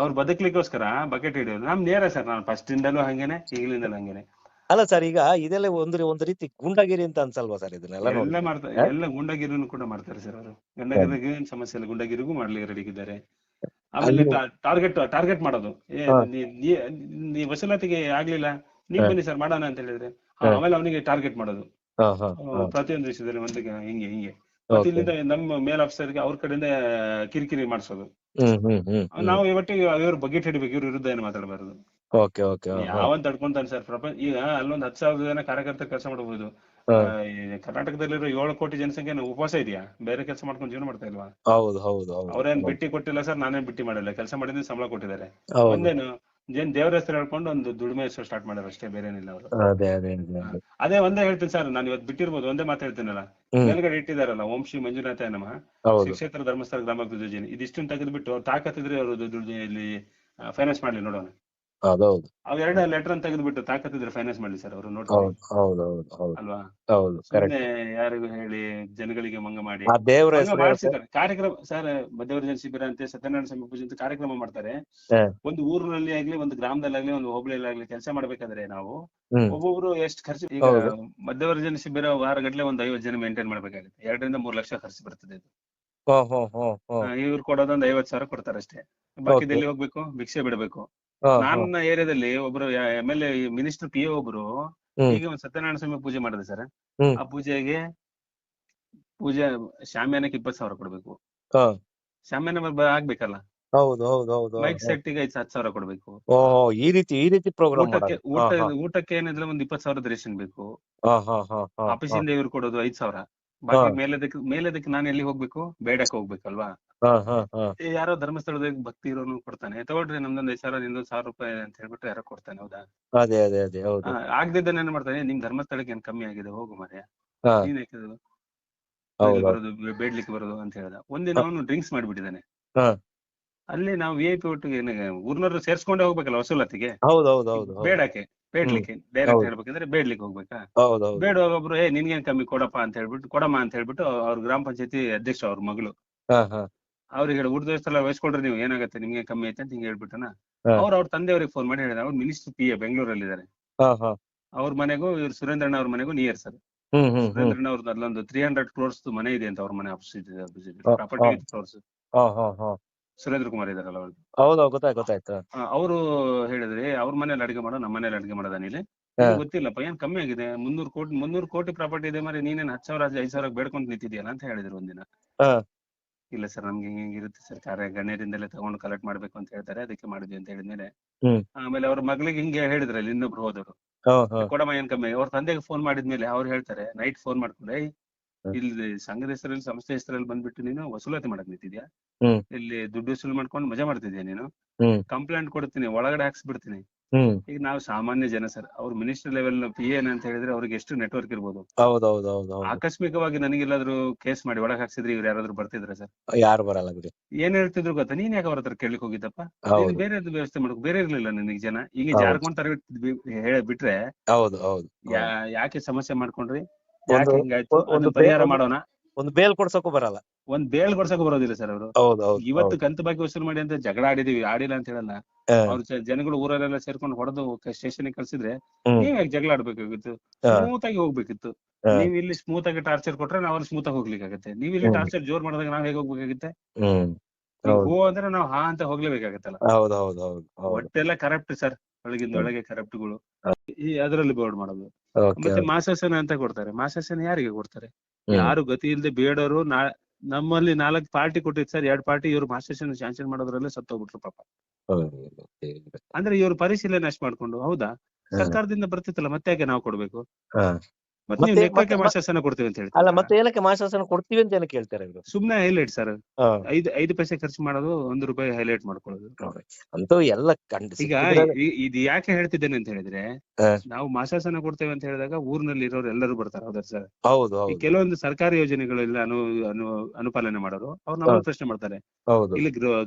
[SPEAKER 3] ಅವ್ರು ಬದುಕ್ಲಿಕ್ಕೋಸ್ಕರ ಬಕೆಟ್ ಹಿಡಿಯೋದು ನಮ್ ನೇರ ಸರ್. ನಾನು ಫಸ್ಟ್ ಇಂದಲೂ ಹಂಗೇನೆ, ಈಗಲಿಂದಲೂ ಹಂಗೇನೆ.
[SPEAKER 2] ಅಲ್ಲ ಸರ್, ಈಗ ಇದೆಲ್ಲ ಒಂದು ರೀತಿ ಗುಂಡಾಗಿರಿ ಅಂತ ಅನ್ಸಲ್ವಾ ಸರ್? ಇದನ್ನೆಲ್ಲ
[SPEAKER 3] ಮಾಡ್ತಾರೆ, ಎಲ್ಲ ಗುಂಡಾಗಿರಿನೂ ಕೂಡ ಮಾಡ್ತಾರೆ ಸರ್ ಅವರು. ಗಂಡಗಿರಿಗೆ ಏನ್ ಸಮಸ್ಯೆ ಇಲ್ಲ, ಗುಂಡಗಿರಿಗೂ ಮಾಡ್ಲಿಕ್ಕೆ ರೆಡಿ ಇದ್ದಾರೆ. ಆಮೇಲೆ ಟಾರ್ಗೆಟ್ ಮಾಡೋದು, ನೀ ವಸೂಲಾತಿಗೆ ಆಗ್ಲಿಲ್ಲ, ನೀವ್ ಬನ್ನಿ ಸರ್ ಮಾಡೋಣ ಅಂತ ಹೇಳಿದ್ರೆ ಆಮೇಲೆ ಅವನಿಗೆ ಟಾರ್ಗೆಟ್ ಮಾಡೋದು ಪ್ರತಿಯೊಂದು ವಿಷಯದಲ್ಲಿ. ಒಂದಿಗೆ ಹಿಂಗೆ ಮತ್ತೆ ಇಲ್ಲಿಂದ ನಮ್ಮ ಮೇಲ್ ಆಫೀಸರ್ಗೆ ಅವ್ರ ಕಡೆಯಿಂದ ಕಿರಿಕಿರಿ ಮಾಡಿಸೋದು. ನಾವು ಒಟ್ಟಿಗೆ ಇವ್ರ ಬಗೆಟ್ ಹಿಡಿಬೇಕು, ಇವ್ರ ವಿರುದ್ಧ ಏನು ಮಾತಾಡಬಾರದು. ಯಾವಂತ ತಡ್ಕೊಂತಾನೆ ಸರ್ ಪ್ರಪಂಚ. ಈಗ ಅಲ್ಲೊಂದ್ 10,000 ಜನ ಕಾರ್ಯಕರ್ತರು ಕೆಲಸ ಮಾಡಬಹುದು. ಕರ್ನಾಟಕದಲ್ಲಿರೋ 7 ಕೋಟಿ ಜನಸಂಖ್ಯೆ ಉಪವಾಸ ಇದೆಯಾ? ಬೇರೆ ಕೆಲಸ ಮಾಡ್ಕೊಂಡು ಜೀವನ ಮಾಡ್ತಾ ಇಲ್ವಾ? ಅವ್ರೇನ್ ಬಿಟ್ಟಿ ಕೊಟ್ಟಿಲ್ಲ ಸರ್, ನಾನೇನ್ ಬಿಟ್ಟಿ ಮಾಡಿಲ್ಲ. ಕೆಲಸ ಮಾಡಿದ್ರೆ ಸಂಬಳ ಕೊಟ್ಟಿದ್ದಾರೆ. ಒಂದೇನು ದೇವ್ರ ಹೆಸರು ಹೇಳ್ಕೊಂಡು ಒಂದು ದುಡಿಮೆ ಹೆಸರು ಸ್ಟಾರ್ಟ್ ಮಾಡ್ಯಾರ ಅಷ್ಟೇ, ಬೇರೆ ಏನಿಲ್ಲ ಅವರು. ಅದೇ ಒಂದೇ ಹೇಳ್ತೀನಿ ಸರ್, ನಾನು ಇವತ್ತು ಬಿಟ್ಟಿರ್ಬೋದು, ಒಂದೇ ಮಾತು ಹೇಳ್ತೀನಲ್ಲ. ಮೇಲ್ಗಡೆ ಇಟ್ಟಿದಾರಲ್ಲ, ಓಂ ಶ್ರೀ ಮಂಜುನಾಥ ನಮಃ ಶ್ರೀ ಕ್ಷೇತ್ರ ಧರ್ಮಸ್ಥಳ ಗ್ರಾಮಾಭಿವೃದ್ಧಿ ಯೋಜನೆ, ಇದಿಷ್ಟನ್ನು ತೆಗೆದ್ಬಿಟ್ಟು ಅವ್ರು ತಾಕತ್ತಿದ್ರೆ ಅವರು ಇಲ್ಲಿ ಫೈನಾನ್ಸ್ ಮಾಡ್ಲಿ ನೋಡೋಣ. ಅವ್ 2 ಲೆಟರ್ ಅಂತ ತೆಗೆದ್ಬಿಟ್ಟು ತಾಕತ್ತಿದ್ರೆ ಫೈನಾನ್ಸ್ ಮಾಡ್ಲಿ ಸರ್ ಅವರು, ನೋಡ್ತಾರೆ ಅಲ್ವಾ? ಯಾರಿಗೂ ಹೇಳಿ ಜನಗಳಿಗೆ ಮಂಗ ಮಾಡಿ ಮಾಡ್ಸಿದ್ದಾರೆ ಕಾರ್ಯಕ್ರಮ ಸರ್. ಮಧ್ಯವರ್ಜನ ಶಿಬಿರ ಅಂತ ಸತ್ಯನಾರಾಯಣ ಸ್ವಾಮಿ ಪೂಜೆ ಅಂತ ಕಾರ್ಯಕ್ರಮ ಮಾಡ್ತಾರೆ. ಒಂದು ಊರಿನಲ್ಲಿ ಆಗ್ಲಿ, ಒಂದು ಗ್ರಾಮದಲ್ಲಿ ಆಗ್ಲಿ, ಒಂದು ಹೋಬಳಿಯಲ್ಲಿ ಆಗ್ಲಿ ಕೆಲಸ ಮಾಡ್ಬೇಕಾದ್ರೆ ನಾವು ಒಬ್ಬೊಬ್ರು ಎಷ್ಟು ಖರ್ಚು. ಈಗ ಮಧ್ಯವರ್ಜನ ಶಿಬಿರ ವಾರಗಟ್ಲೆ ಒಂದು 50 ಜನ ಮೇಂಟೈನ್ ಮಾಡ್ಬೇಕಾಗುತ್ತೆ. 2 ರಿಂದ 3 ಲಕ್ಷ ಖರ್ಚು ಬರ್ತದೆ ಇದು. ಇವ್ರು ಕೊಡೋದೊಂದು 50,000 ಕೊಡ್ತಾರೆ ಅಷ್ಟೇ. ಬಾಕಿದಲ್ಲಿ ಹೋಗ್ಬೇಕು, ಭಿಕ್ಷೆ ಬಿಡಬೇಕು. ನನ್ನ ಏರಿಯಾದಲ್ಲಿ ಒಬ್ರು MLA ಮಿನಿಸ್ಟರ್ PA ಒಬ್ರು ಈಗ ಒಂದು ಸತ್ಯನಾರಾಯಣ ಸ್ವಾಮಿ ಪೂಜೆ ಮಾಡಿದೆ ಸರ್. ಆ ಪೂಜೆ ಶಾಮಿಯಾನಕ್ಕೆ 20,000 ಕೊಡ್ಬೇಕು. ಶಾಮಿಯಾನ ಆಗ್ಬೇಕಲ್ಲ, ಮೈಕ್ ಸೆಟ್ ಗೆ 10,000 ಕೊಡ್ಬೇಕು.
[SPEAKER 2] ಈ ರೀತಿ ಪ್ರೋಗ್ರಾಮ್.
[SPEAKER 3] ಊಟಕ್ಕೆ ಏನಿದ್ರೆ ಒಂದು 20,000 ರೇಷನ್ ಬೇಕು. ಆಫೀಸಿಂದ ಇವ್ರು ಕೊಡೋದು 5,000. ಬಾಕಿ ಮೇಲೆದಕ್ಕೆ ನಾನು ಎಲ್ಲಿ ಹೋಗ್ಬೇಕು? ಬೇಡಕ್ಕೆ ಹೋಗ್ಬೇಕಲ್ವಾ? ಯಾರೋ ಧರ್ಮಸ್ಥಳದ ಭಕ್ತಿ ಇರೋನು ಕೊಡ್ತಾನೆ, ತಗೊಳ್ರಿ ನಮ್ದೊಂದು 5,000 ನಿಮ್ದೊಂದು 1,000 ರೂಪಾಯಿ ಅಂತ ಹೇಳ್ಬಿಟ್ಟು ಯಾರೋ ಕೊಡ್ತಾನೆ. ಹೌದಾ? ಆಗದಿದ್ದನ್ನ ಏನ್ ಮಾಡ್ತಾನೆ, ನಿಮ್ ಧರ್ಮಸ್ಥಳಕ್ಕೆ ಏನ್ ಕಮ್ಮಿ ಆಗಿದೆ, ಹೋಗು ಮರ್ಯ, ನೀನ್ ಬರೋದು ಬೇಡ್ಲಿಕ್ಕೆ ಬರೋದು ಅಂತ ಹೇಳ್ದ. ಒಂದಿನ ಅವನು ಡ್ರಿಂಕ್ಸ್ ಮಾಡ್ಬಿಟ್ಟಿದ್ದಾನೆ. ಅಲ್ಲಿ ನಾವು VIP ಒಟ್ಟಿಗೆ ಊರ್ನವ್ರು ಸೇರ್ಸ್ಕೊಂಡೇ ಹೋಗ್ಬೇಕಲ್ಲ ವಸೂಲತಿಗೆ. ಬೇಡ್ಲಿಕ್ಕೆ ಡೈರೆಕ್ಟ್ ಹೇಳ್ಬೇಕಂದ್ರೆ ಬೇಡ್ಲಿಕ್ಕೆ ಹೋಗ್ಬೇಕಾ? ಬೇಡುವಾಗ ಒಬ್ರು ನಿನ್ಗೇನ್ ಕಮ್ಮಿ ಕೊಡಪ್ಪ ಅಂತ ಹೇಳ್ಬಿಟ್ಟು, ಕೊಡಮ್ಮ ಅಂತ ಹೇಳ್ಬಿಟ್ಟು ಅವ್ರ ಗ್ರಾಮ ಪಂಚಾಯತಿ ಅಧ್ಯಕ್ಷ ಅವ್ರ ಮಗಳು ಅವ್ರಿಗೆ ಹೇಳಿ, ಊಟ ದೇವಸ್ಥಾನ ವಹಿಸ್ಕೊಡ್ರಿ ನೀವು, ಏನಾಗತ್ತೆ ನಿಮ್ಗೆ ಕಮ್ಮಿ ಐತೆ ಅಂತ ಹಿಂಗೆ ಹೇಳ್ಬಿಟ್ಟನ. ಅವ್ರ ತಂದೆಯವ್ರಿಗೆ ಫೋನ್ ಮಾಡಿ ಹೇಳಿದ. ಅವ್ರು ಮಿನಿಸ್ಟರ್ PA ಬೆಂಗಳೂರಲ್ಲಿ ಇದಾರೆ. ಅವ್ರ ಮನೆಗೂ ಇವ್ರು ಸುರೇಂದ್ರಣ್ಣ ಅವ್ರ ಮನೆಗೂ ನಿಯರ್ ಸರ್. ಸುರೇಂದ್ರಣ್ಣ ಅವ್ರದ್ದು ಅಲ್ಲೊಂದು 300 crores ಮನೆ ಇದೆ ಅಂತ ಅವ್ರ ಮನೆ ಆಪೋಸಿಟ್ ಪ್ರಾಪರ್ಟಿ ಕ್ರೋರ್ಸ್. ಸುರೇಂದ್ರ ಕುಮಾರ್ ಇದಾರಲ್ಲ ಅವ್ರದ್ದು.
[SPEAKER 2] ಗೊತ್ತಾಯ್ತು.
[SPEAKER 3] ಅವರು ಹೇಳಿದ್ರಿ ಅವ್ರ ಮನೇಲಿ ಅಡಿಗೆ ಮಾಡೋ, ನಮ್ಮ ಮನೇಲಿ ಅಡಿಗೆ ಮಾಡೋದ ನೀಲಿ ಗೊತ್ತಿಲ್ಲಪ್ಪ, ಏನ್ ಕಮ್ಮಿ ಆಗಿದೆ, 300 ಕೋಟಿ ಪ್ರಾಪರ್ಟಿ ಇದೆ ಮರಿ, ನೀನೇನ್ 10,000 5,000 ಬೇಡ್ಕೊಂಡು ನಿಂತಿದ್ಯಲ್ಲ ಅಂತ ಹೇಳಿದ್ರು ಒಂದಿನ. ಇಲ್ಲ ಸರ್, ನಮ್ಗೆ ಹಿಂಗಿರುತ್ತೆ ಸರ್, ಗಣ್ಯರಿಂದಲೇ ತಗೊಂಡು ಕಲೆಕ್ಟ್ ಮಾಡ್ಬೇಕು ಅಂತ ಹೇಳ್ತಾರೆ, ಅದಕ್ಕೆ ಮಾಡಿದ್ವಿ ಅಂತ ಹೇಳಿದ್ಮೇಲೆ ಆಮೇಲೆ ಅವ್ರ ಮಗಳಿಗೆ ಹಿಂಗೆ ಹೇಳಿದ್ರಲ್ಲಿ ಇನ್ನೊಬ್ರು ಹೋದವರು, ಕೊಡಮ್ಮ ಏನ್ ಕಮ್ಮಿ. ಅವ್ರ ತಂದೆಗೆ ಫೋನ್ ಮಾಡಿದ್ಮೇಲೆ ಅವ್ರು ಹೇಳ್ತಾರೆ, ನೈಟ್ ಫೋನ್ ಮಾಡ್ಕೊಂಡು, ಇಲ್ಲಿ ಸಂಘದ ಹೆಸರಲ್ಲಿ ಸಂಸ್ಥೆ ಹೆಸರಲ್ಲಿ ಬಂದ್ಬಿಟ್ಟು ನೀನು ವಸೂಲಾತಿ ಮಾಡಕ್ ನಿಂತಿದ್ಯಾ,
[SPEAKER 2] ಹ್ಮ್
[SPEAKER 3] ಇಲ್ಲಿ ದುಡ್ಡು ವಸೂಲು ಮಾಡ್ಕೊಂಡು ಮಜಾ ಮಾಡ್ತಿದ್ಯಾ ನೀನು.
[SPEAKER 2] ಹ್ಮ್
[SPEAKER 3] ಕಂಪ್ಲೇಂಟ್ ಕೊಡ್ತೀನಿ, ಒಳಗಡೆ ಹಾಕ್ಸ್ಬಿಡ್ತೀನಿ.
[SPEAKER 2] ಹ್ಮ್
[SPEAKER 3] ಈಗ ನಾವು ಸಾಮಾನ್ಯ ಜನ ಸರ್, ಅವ್ರು ಮಿನಿಸ್ಟರ್ ಲೆವೆಲ್ PA ಅಂತ ಹೇಳಿದ್ರೆ ಅವ್ರಿಗೆ ಎಷ್ಟು ನೆಟ್ವರ್ಕ್ ಇರ್ಬೋದು.
[SPEAKER 2] ಹೌದೌದೌದು.
[SPEAKER 3] ಆಕಸ್ಮಿಕವಾಗಿ ನನಗೆಲ್ಲಾದ್ರೂ ಕೇಸ್ ಮಾಡಿ ಒಳಗ್ ಹಾಕ್ಸಿದ್ರೆ ಇವ್ರು ಯಾರಾದ್ರೂ ಬರ್ತಿದ್ರ ಸರ್?
[SPEAKER 2] ಯಾರು ಬರಲ್ಲ ಬಿಡಿ.
[SPEAKER 3] ಏನ್ ಹೇಳ್ತಿದ್ರು ಗೊತ್ತಾ, ನೀನ್ ಯಾಕೆ ಅವ್ರ ಹತ್ರ ಕೇಳಲಿಕ್ಕೆ ಹೋಗಿದ್ದಪ್ಪ, ನೀನ್ ಬೇರೆ ವ್ಯವಸ್ಥೆ ಮಾಡಕ್ ಬೇರೆ ಇರ್ಲಿಲ್ಲ ನಿನಗೆ ಜನ. ಈಗ ಜಾರ್ಕೊಂಡ್ ಬಿಟ್ರೆ
[SPEAKER 2] ಹೌದು ಹೌದು.
[SPEAKER 3] ಯಾಕೆ ಸಮಸ್ಯೆ ಮಾಡ್ಕೊಂಡ್ರಿ,
[SPEAKER 2] ಒಂದು
[SPEAKER 3] ಯಾಕೆ ಹಿಂಗಾಯ್ತು, ಅದನ್ನ ಪರಿಹಾರ ಮಾಡೋಣ.
[SPEAKER 2] ಒಂದು ಬೇಲ್ ಕೊಡ್ಸಕ್ಕೂ ಬರಲ್ಲ,
[SPEAKER 3] ಒಂದ್ ಬೇಲ್ ಕೊಡ್ಸಕ್ ಬರೋದಿಲ್ಲ ಸರ್ ಅವರು.
[SPEAKER 2] ಹೌದು
[SPEAKER 3] ಇವತ್ತು ಕಂತು ಬಾಕಿ ವಸೂಲು ಮಾಡಿ ಅಂತ ಜಗಳ ಆಡಿದೀವಿ, ಆಡಿಲ್ಲ ಅಂತ ಹೇಳಲ್ಲ. ಅವ್ರು ಜನಗಳು ಊರಲ್ಲೆಲ್ಲ ಸೇರ್ಕೊಂಡು ಹೊಡೆದು ಸ್ಟೇಷನ್ ಕಳ್ಸಿದ್ರೆ ನೀವ್ ಯಾಕೆ ಜಗಳ ಆಡ್ಬೇಕಾಗಿತ್ತು, ಸ್ಮೂತ್ ಆಗಿ ಹೋಗ್ಬೇಕಿತ್ತು. ನೀವ್ ಇಲ್ಲಿ ಸ್ಮೂತ್ ಆಗಿ ಟಾರ್ಚರ್ ಕೊಟ್ರೆ ನಾವ್ ಅಲ್ಲಿ ಸ್ಮೂತ್ ಆಗಿ ಹೋಗ್ಲಿಕ್ಕಾಗತ್ತೆ. ನೀವ್ ಇಲ್ಲಿ ಟಾರ್ಚರ್ ಜೋರ್ ಮಾಡಿದಾಗ ನಾವ್ ಹೇಗೆ ಹೋಗ್ಬೇಕಾಗತ್ತೆ? ಹೋ ಅಂದ್ರೆ ನಾವ್ ಹಾ ಅಂತ ಹೋಗ್ಲೇಬೇಕಾಗತ್ತಲ್ಲ. ಒಟ್ಟೆಲ್ಲ ಕರಪ್ಟ್ ಸರ್, ಒಳಗಿಂದ ಒಳಗೆ ಕರಪ್ಟ್ಗಳು ಈ ಅದರಲ್ಲಿ ಬೋರ್ಡ್ ಮಾಡೋದು. ಮತ್ತೆ ಮಾಸಾಸನ ಅಂತ ಕೊಡ್ತಾರೆ. ಮಾಸಾಸನ ಯಾರಿಗೆ ಕೊಡ್ತಾರೆ? ಯಾರು ಗತಿ ಇಲ್ದೆ ಬೇಡವರು. ನಮ್ಮಲ್ಲಿ 4 ಪಾರ್ಟಿ ಕೊಟ್ಟಿದ್ ಸರ್, 2 ಪಾರ್ಟಿ ಇವ್ರು ಮಾಸಾಸನ ಶಾಂಕ್ಷನ್ ಮಾಡೋದ್ರಲ್ಲೇ ಸತ್ತೋಗ್ಬಿಟ್ರು ಪಾಪ. ಅಂದ್ರೆ ಇವ್ರು ಪರಿಶೀಲನೆ ಅಷ್ಟ್ ಮಾಡ್ಕೊಂಡು, ಹೌದಾ ಸರ್ಕಾರದಿಂದ ಬರ್ತಿತ್ತಲ್ಲ ಮತ್ತೆ ಯಾಕೆ ನಾವು ಕೊಡ್ಬೇಕು? ಮತ್ತೆ ನೀವು ಲೆಕ್ಕಕ್ಕೆ ಮಾಸಾಸನ ಕೊಡ್ತೀವಿ ಅಂತ
[SPEAKER 2] ಅಲ್ಲ,
[SPEAKER 3] ಹೇಳ್ತಾರೆ.
[SPEAKER 2] ಮತ್ತೆ ಏನಕ್ಕೆ ಮಾಸಾಸನ ಕೊಡ್ತೀವಿ ಅಂತ ಏನಕ್ಕೆ ಹೇಳ್ತಾರೆ ಇವರು?
[SPEAKER 3] ಸುಮ್ನೆ ಹೈಲೈಟ್ ಸರ್, 5 ಪೈಸೆ ಖರ್ಚು ಮಾಡೋದು, 1 ರೂಪಾಯಿ ಹೈಲೈಟ್ ಮಾಡ್ಕೊಳ್ಳೋದು.
[SPEAKER 2] ಅಂತೂ ಎಲ್ಲ
[SPEAKER 3] ಈಗ ಇದು ಯಾಕೆ ಹೇಳ್ತಿದ್ದೇನೆ ಅಂತ ಹೇಳಿದ್ರೆ, ನಾವು ಮಾಸಾಸನ ಕೊಡ್ತೇವೆ ಅಂತ ಹೇಳಿದಾಗ ಊರಿನಲ್ಲಿ ಇರೋರು ಎಲ್ಲರೂ ಬರ್ತಾರೆ, ಹೌದಾ ಸರ್?
[SPEAKER 2] ಹೌದು.
[SPEAKER 3] ಈ ಕೆಲವೊಂದು ಸರ್ಕಾರಿ ಯೋಜನೆಗಳೆಲ್ಲ ಅನುಪಾಲನೆ ಮಾಡೋರು ಅವ್ರು ನಮ್ಮ ಪ್ರಶ್ನೆ ಮಾಡ್ತಾರೆ. ಇಲ್ಲಿ